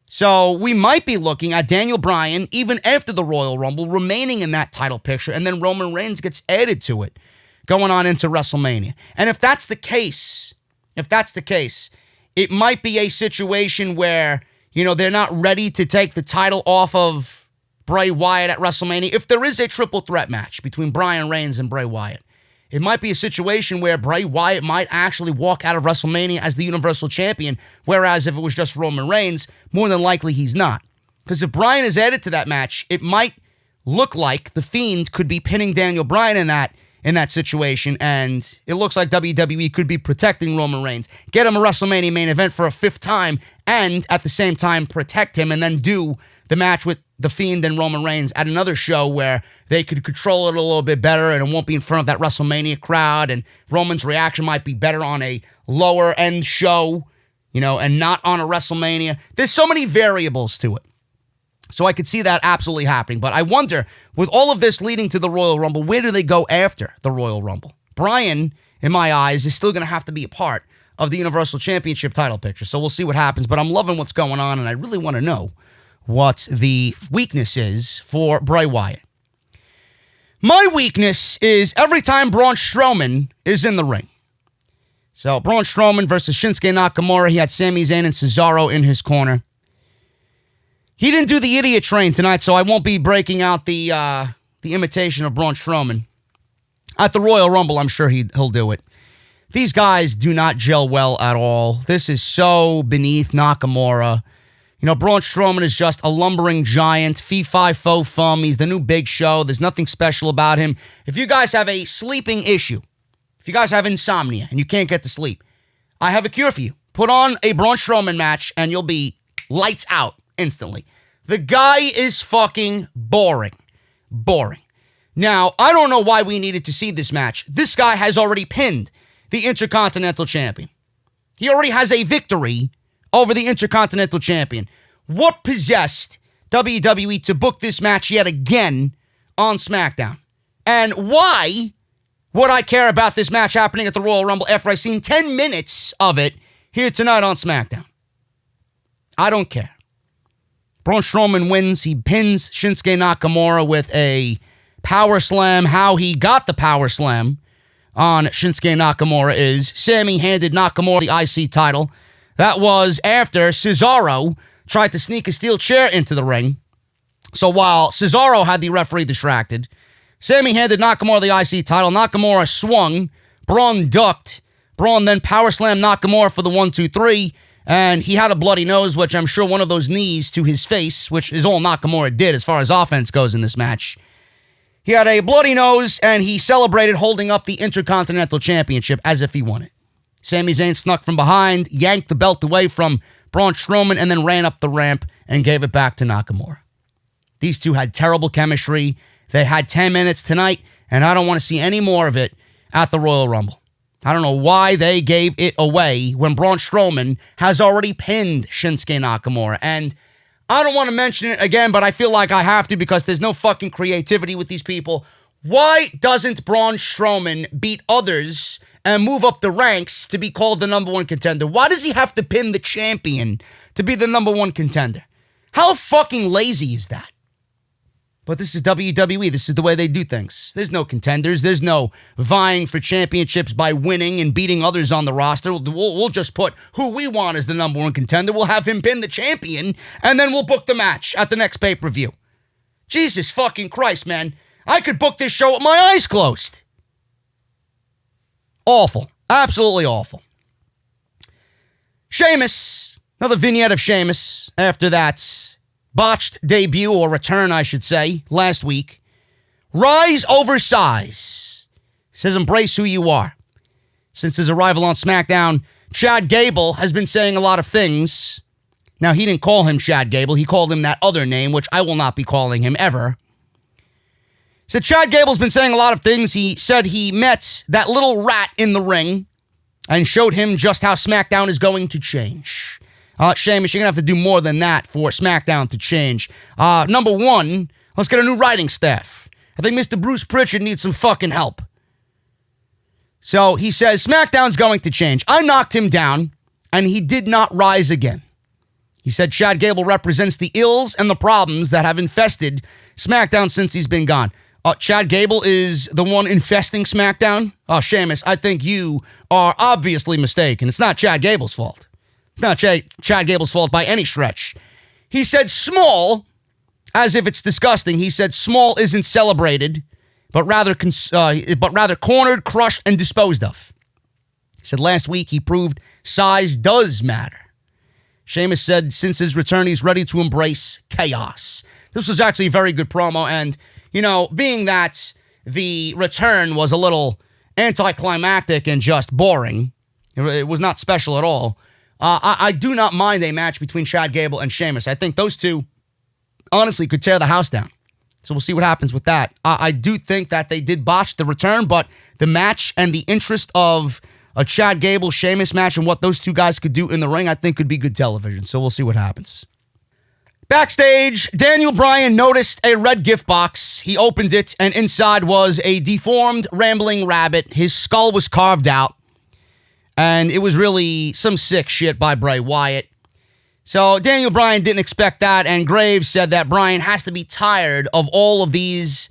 S1: So we might be looking at Daniel Bryan, even after the Royal Rumble, remaining in that title picture, and then Roman Reigns gets added to it, going on into WrestleMania. And if that's the case, it might be a situation where, you know, they're not ready to take the title off of Bray Wyatt at WrestleMania. If there is a triple threat match between Bryan Reigns and Bray Wyatt, it might be a situation where Bray Wyatt might actually walk out of WrestleMania as the Universal Champion, whereas if it was just Roman Reigns, more than likely he's not. Because if Bryan is added to that match, it might look like The Fiend could be pinning Daniel Bryan in that situation, and it looks like WWE could be protecting Roman Reigns, get him a WrestleMania main event for a fifth time, and at the same time protect him, and then do the match with The Fiend and Roman Reigns at another show where they could control it a little bit better, and it won't be in front of that WrestleMania crowd, and Roman's reaction might be better on a lower end show, you know, and not on a WrestleMania. There's so many variables to it. So I could see that absolutely happening. But I wonder, with all of this leading to the Royal Rumble, where do they go after the Royal Rumble? Bryan, in my eyes, is still going to have to be a part of the Universal Championship title picture. So we'll see what happens. But I'm loving what's going on, and I really want to know what the weakness is for Bray Wyatt. My weakness is every time Braun Strowman is in the ring. So Braun Strowman versus Shinsuke Nakamura. He had Sami Zayn and Cesaro in his corner. He didn't do the idiot train tonight, so I won't be breaking out the imitation of Braun Strowman. At the Royal Rumble, I'm sure he'll do it. These guys do not gel well at all. This is so beneath Nakamura. You know, Braun Strowman is just a lumbering giant, fee-fi-fo-fum. He's the new Big Show. There's nothing special about him. If you guys have a sleeping issue, if you guys have insomnia and you can't get to sleep, I have a cure for you. Put on a Braun Strowman match and you'll be lights out instantly. The guy is fucking boring. Boring. Now, I don't know why we needed to see this match. This guy has already pinned the Intercontinental Champion. He already has a victory over the Intercontinental Champion. What possessed WWE to book this match yet again on SmackDown? And why would I care about this match happening at the Royal Rumble after I've seen 10 minutes of it here tonight on SmackDown? I don't care. Braun Strowman wins. He pins Shinsuke Nakamura with a power slam. How he got the power slam on Shinsuke Nakamura is Sami handed Nakamura the IC title. That was after Cesaro tried to sneak a steel chair into the ring. So while Cesaro had the referee distracted, Sami handed Nakamura the IC title. Nakamura swung. Braun ducked. Braun then power slammed Nakamura for the 1-2-3. And he had a bloody nose, which I'm sure one of those knees to his face, which is all Nakamura did as far as offense goes in this match. He had a bloody nose, and he celebrated holding up the Intercontinental Championship as if he won it. Sami Zayn snuck from behind, yanked the belt away from Braun Strowman, and then ran up the ramp and gave it back to Nakamura. These two had terrible chemistry. They had 10 minutes tonight, and I don't want to see any more of it at the Royal Rumble. I don't know why they gave it away when Braun Strowman has already pinned Shinsuke Nakamura. And I don't want to mention it again, but I feel like I have to because there's no fucking creativity with these people. Why doesn't Braun Strowman beat others and move up the ranks to be called the number one contender? Why does he have to pin the champion to be the number one contender? How fucking lazy is that? But this is WWE. This is the way they do things. There's no contenders. There's no vying for championships by winning and beating others on the roster. We'll just put who we want as the number one contender. We'll have him pin the champion, and then we'll book the match at the next pay-per-view. Jesus fucking Christ, man. I could book this show with my eyes closed. Awful. Absolutely awful. Sheamus. Another vignette of Sheamus after that botched debut, or return, I should say, last week. Rise over size. Says embrace who you are. Since his arrival on SmackDown, Chad Gable has been saying a lot of things. Now, he didn't call him Chad Gable. He called him that other name, which I will not be calling him ever. So Chad Gable's been saying a lot of things. He said he met that little rat in the ring and showed him just how SmackDown is going to change. Sheamus, you're going to have to do more than that for SmackDown to change. Number one, let's get a new writing staff. I think Mr. Bruce Pritchard needs some fucking help. So he says, SmackDown's going to change. I knocked him down, and he did not rise again. He said Chad Gable represents the ills and the problems that have infested SmackDown since he's been gone. Chad Gable is the one infesting SmackDown? Sheamus, I think you are obviously mistaken. It's not Chad Gable's fault. It's not Chad Gable's fault by any stretch. He said small, as if it's disgusting. He said small isn't celebrated, but rather cornered, crushed, and disposed of. He said last week he proved size does matter. Sheamus said since his return, he's ready to embrace chaos. This was actually a very good promo, and, you know, being that the return was a little anticlimactic and just boring, it was not special at all. I do not mind a match between Chad Gable and Sheamus. I think those two, honestly, could tear the house down. So we'll see what happens with that. I do think that they did botch the return, but the match and the interest of a Chad Gable-Sheamus match and what those two guys could do in the ring, I think could be good television. So we'll see what happens. Backstage, Daniel Bryan noticed a red gift box. He opened it, and inside was a deformed, rambling rabbit. His skull was carved out. And it was really some sick shit by Bray Wyatt. So Daniel Bryan didn't expect that, and Graves said that Bryan has to be tired of all of these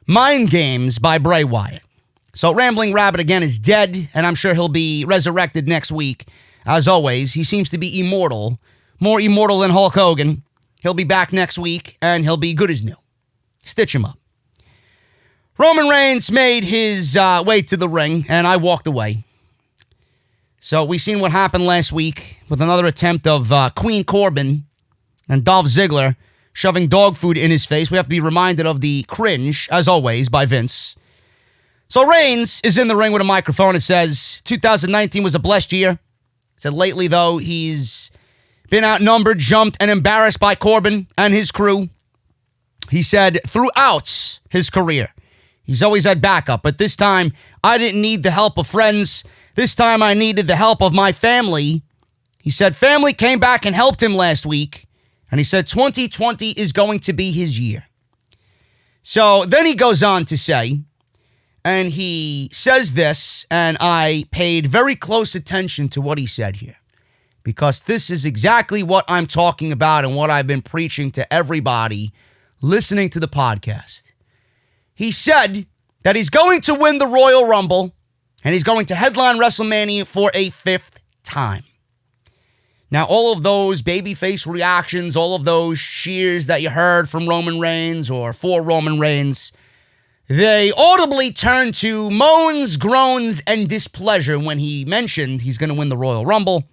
S1: mind games by Bray Wyatt. So Rambling Rabbit again is dead, and I'm sure he'll be resurrected next week. As always, he seems to be immortal, more immortal than Hulk Hogan. He'll be back next week, and he'll be good as new. Stitch him up. Roman Reigns made his way to the ring, and I walked away. So we seen what happened last week with another attempt of Queen Corbin and Dolph Ziggler shoving dog food in his face. We have to be reminded of the cringe, as always, by Vince. So Reigns is in the ring with a microphone. It says 2019 was a blessed year. It said lately, though, he's been outnumbered, jumped, and embarrassed by Corbin and his crew. He said throughout his career, he's always had backup, but this time I didn't need the help of friends. This time I needed the help of my family. He said family came back and helped him last week. And he said 2020 is going to be his year. So then he goes on to say, and he says this, and I paid very close attention to what he said here, because this is exactly what I'm talking about and what I've been preaching to everybody listening to the podcast. He said that he's going to win the Royal Rumble, and he's going to headline WrestleMania for a 5th time. Now, all of those babyface reactions, all of those cheers that you heard from Roman Reigns or for Roman Reigns, they audibly turned to moans, groans, and displeasure when he mentioned he's going to win the Royal Rumble, and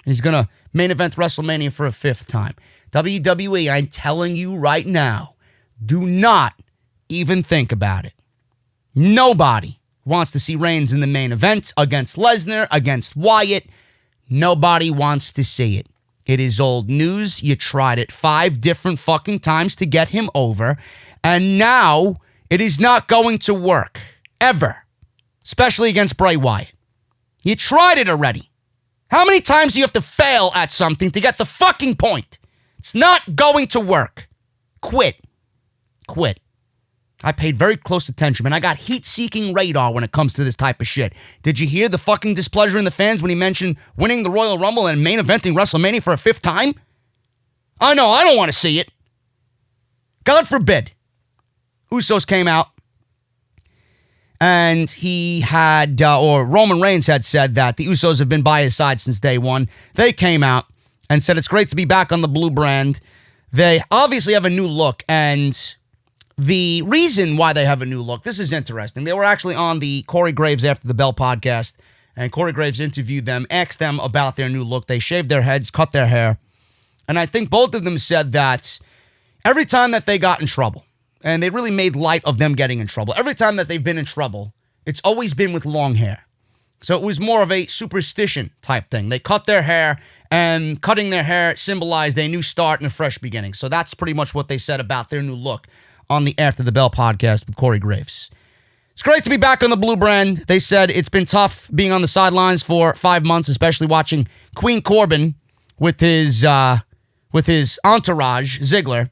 S1: he's going to main event WrestleMania for a 5th time. WWE, I'm telling you right now, do not even think about it. Nobody wants to see Reigns in the main event against Lesnar, against Wyatt. Nobody wants to see it. It is old news. You tried it 5 different fucking times to get him over, and now It is not going to work. Ever. Especially against Bray Wyatt. You tried it already. How many times do you have to fail at something to get the fucking point? It's not going to work. Quit. I paid very close attention, man. I got heat-seeking radar when it comes to this type of shit. Did you hear the fucking displeasure in the fans when he mentioned winning the Royal Rumble and main eventing WrestleMania for a 5th time? I know, I don't want to see it. God forbid. Usos came out, and he had, or Roman Reigns had said that the Usos have been by his side since day one. They came out and said it's great to be back on the blue brand. They obviously have a new look, and the reason why they have a new look, this is interesting. They were actually on the Corey Graves After the Bell podcast, and Corey Graves interviewed them, asked them about their new look. They shaved their heads, cut their hair, and I think both of them said that every time that they got in trouble, and they really made light of them getting in trouble, every time that they've been in trouble, it's always been with long hair. So it was more of a superstition type thing. They cut their hair, and cutting their hair symbolized a new start and a fresh beginning. So that's pretty much what they said about their new look on the After the Bell podcast with Corey Graves. It's great to be back on the blue brand. They said it's been tough being on the sidelines for 5 months, especially watching Queen Corbin with his entourage, Ziggler.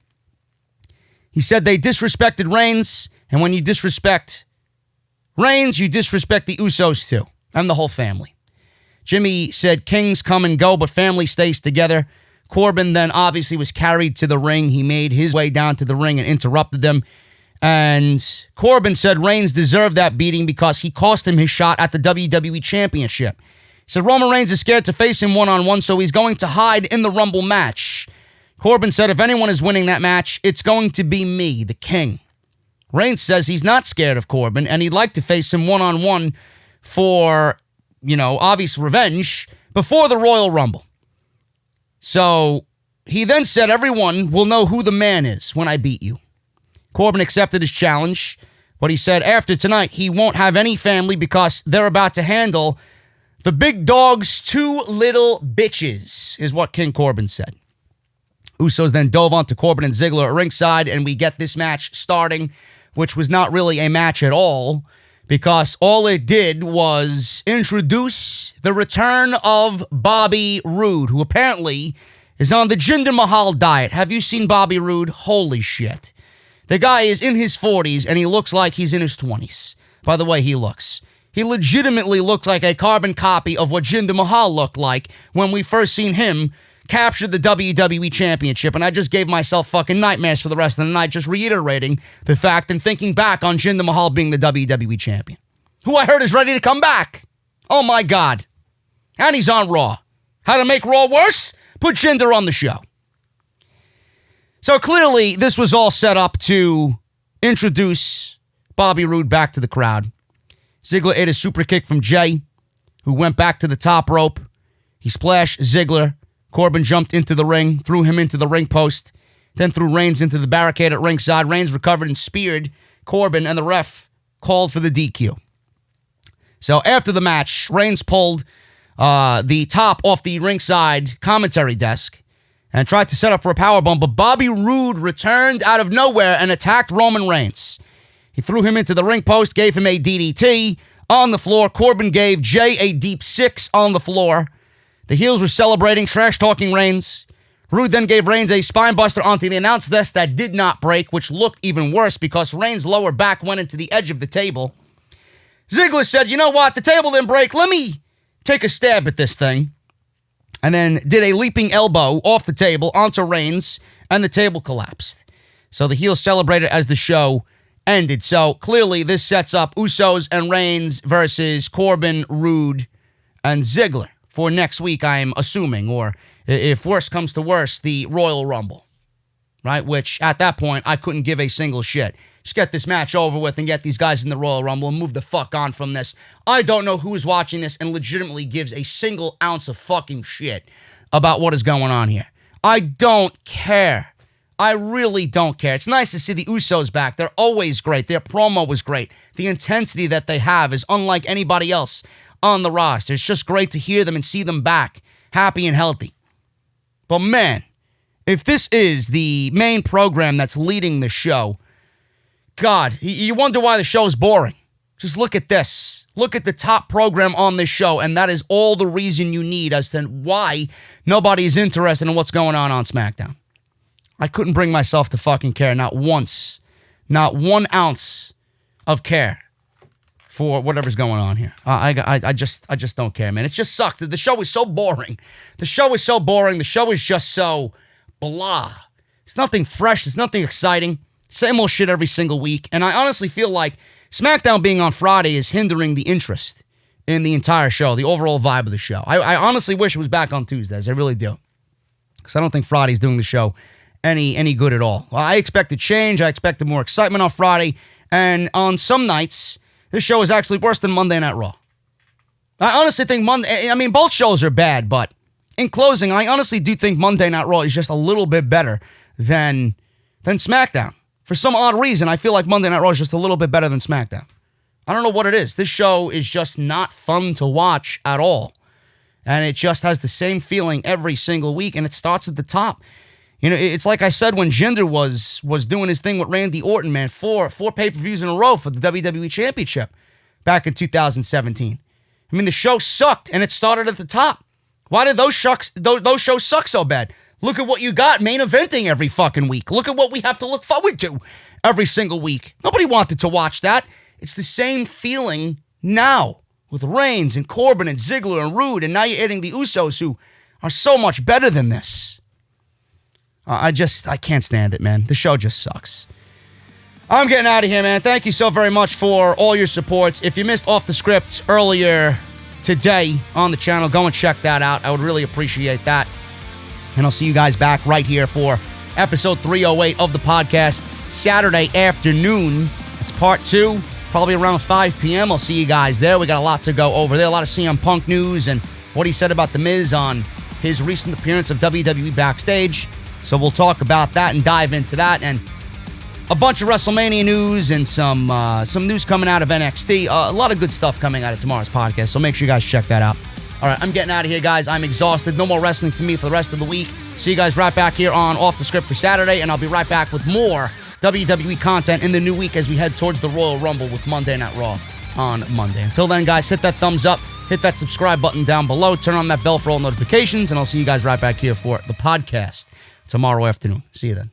S1: He said they disrespected Reigns, and when you disrespect Reigns, you disrespect the Usos too, and the whole family. Jimmy said kings come and go, but family stays together. Corbin then obviously was carried to the ring. He made his way down to the ring and interrupted them. And Corbin said Reigns deserved that beating because he cost him his shot at the WWE Championship. He said Roman Reigns is scared to face him one-on-one, so he's going to hide in the Rumble match. Corbin said if anyone is winning that match, it's going to be me, the king. Reigns says he's not scared of Corbin, and he'd like to face him one-on-one for, obvious revenge before the Royal Rumble. So he then said, everyone will know who the man is when I beat you. Corbin accepted his challenge, but he said after tonight, he won't have any family because they're about to handle the big dog's 2 little bitches, is what King Corbin said. Usos then dove onto Corbin and Ziggler at ringside, and we get this match starting, which was not really a match at all, because all it did was introduce the return of Bobby Roode, who apparently is on the Jinder Mahal diet. Have you seen Bobby Roode? Holy shit. The guy is in his 40s, and he looks like he's in his 20s, by the way he looks. He legitimately looks like a carbon copy of what Jinder Mahal looked like when we first seen him capture the WWE Championship, and I just gave myself fucking nightmares for the rest of the night, just reiterating the fact and thinking back on Jinder Mahal being the WWE Champion, who I heard is ready to come back. Oh my God. And he's on Raw. How to make Raw worse? Put Jinder on the show. So clearly, this was all set up to introduce Bobby Roode back to the crowd. Ziggler ate a super kick from Jay, who went back to the top rope. He splashed Ziggler. Corbin jumped into the ring, threw him into the ring post, then threw Reigns into the barricade at ringside. Reigns recovered and speared Corbin, and the ref called for the DQ. So after the match, Reigns pulled the top off the ringside commentary desk and tried to set up for a powerbomb, but Bobby Roode returned out of nowhere and attacked Roman Reigns. He threw him into the ring post, gave him a DDT on the floor. Corbin gave Jay a deep 6 on the floor. The heels were celebrating, trash-talking Reigns. Roode then gave Reigns a spinebuster onto the announce desk that did not break, which looked even worse because Reigns' lower back went into the edge of the table. Ziggler said, you know what, the table didn't break. Let me take a stab at this thing. And then did a leaping elbow off the table onto Reigns, and the table collapsed. So the heels celebrated as the show ended. So clearly this sets up Usos and Reigns versus Corbin, Roode, and Ziggler for next week, I'm assuming, or if worse comes to worse, the Royal Rumble, right? Which, at that point, I couldn't give a single shit. Just get this match over with and get these guys in the Royal Rumble and move the fuck on from this. I don't know who is watching this and legitimately gives a single ounce of fucking shit about what is going on here. I don't care. I really don't care. It's nice to see the Usos back. They're always great. Their promo was great. The intensity that they have is unlike anybody else on the roster. It's just great to hear them and see them back, happy and healthy. But man, if this is the main program that's leading the show, God, you wonder why the show is boring. Just look at this. Look at the top program on this show, and that is all the reason you need as to why nobody is interested in what's going on SmackDown. I couldn't bring myself to fucking care, not once. Not 1 ounce of care for whatever's going on here. I just don't care, man. It just sucks. The show is so boring. The show is so boring. The show is just so blah. It's nothing fresh. It's nothing exciting. Same old shit every single week. And I honestly feel like SmackDown being on Friday is hindering the interest in the entire show, the overall vibe of the show. I honestly wish it was back on Tuesdays. I really do. Because I don't think Friday's doing the show any good at all. I expected change. I expected more excitement on Friday. And on some nights, this show is actually worse than Monday Night Raw. I honestly think both shows are bad, but in closing, I honestly do think Monday Night Raw is just a little bit better than SmackDown. For some odd reason, I feel like Monday Night Raw is just a little bit better than SmackDown. I don't know what it is. This show is just not fun to watch at all. And it just has the same feeling every single week, and it starts at the top. You know, it's like I said when Jinder was doing his thing with Randy Orton, man, four pay-per-views in a row for the WWE Championship back in 2017. I mean, the show sucked, and it started at the top. Why did those shows suck so bad? Look at what you got main eventing every fucking week. Look at what we have to look forward to every single week. Nobody wanted to watch that. It's the same feeling now with Reigns and Corbin and Ziggler and Rude, and now you're adding the Usos, who are so much better than this. I can't stand it, man. The show just sucks. I'm getting out of here, man. Thank you so very much for all your supports. If you missed Off the Script earlier today on the channel, go and check that out. I would really appreciate that. And I'll see you guys back right here for episode 308 of the podcast, Saturday afternoon. It's part 2, probably around 5 p.m. I'll see you guys there. We got a lot to go over there. A lot of CM Punk news and what he said about The Miz on his recent appearance of WWE Backstage. So we'll talk about that and dive into that. And a bunch of WrestleMania news and some news coming out of NXT. A lot of good stuff coming out of tomorrow's podcast. So make sure you guys check that out. All right, I'm getting out of here, guys. I'm exhausted. No more wrestling for me for the rest of the week. See you guys right back here on Off the Script for Saturday, and I'll be right back with more WWE content in the new week as we head towards the Royal Rumble with Monday Night Raw on Monday. Until then, guys, hit that thumbs up, hit that subscribe button down below, turn on that bell for all notifications, and I'll see you guys right back here for the podcast tomorrow afternoon. See you then.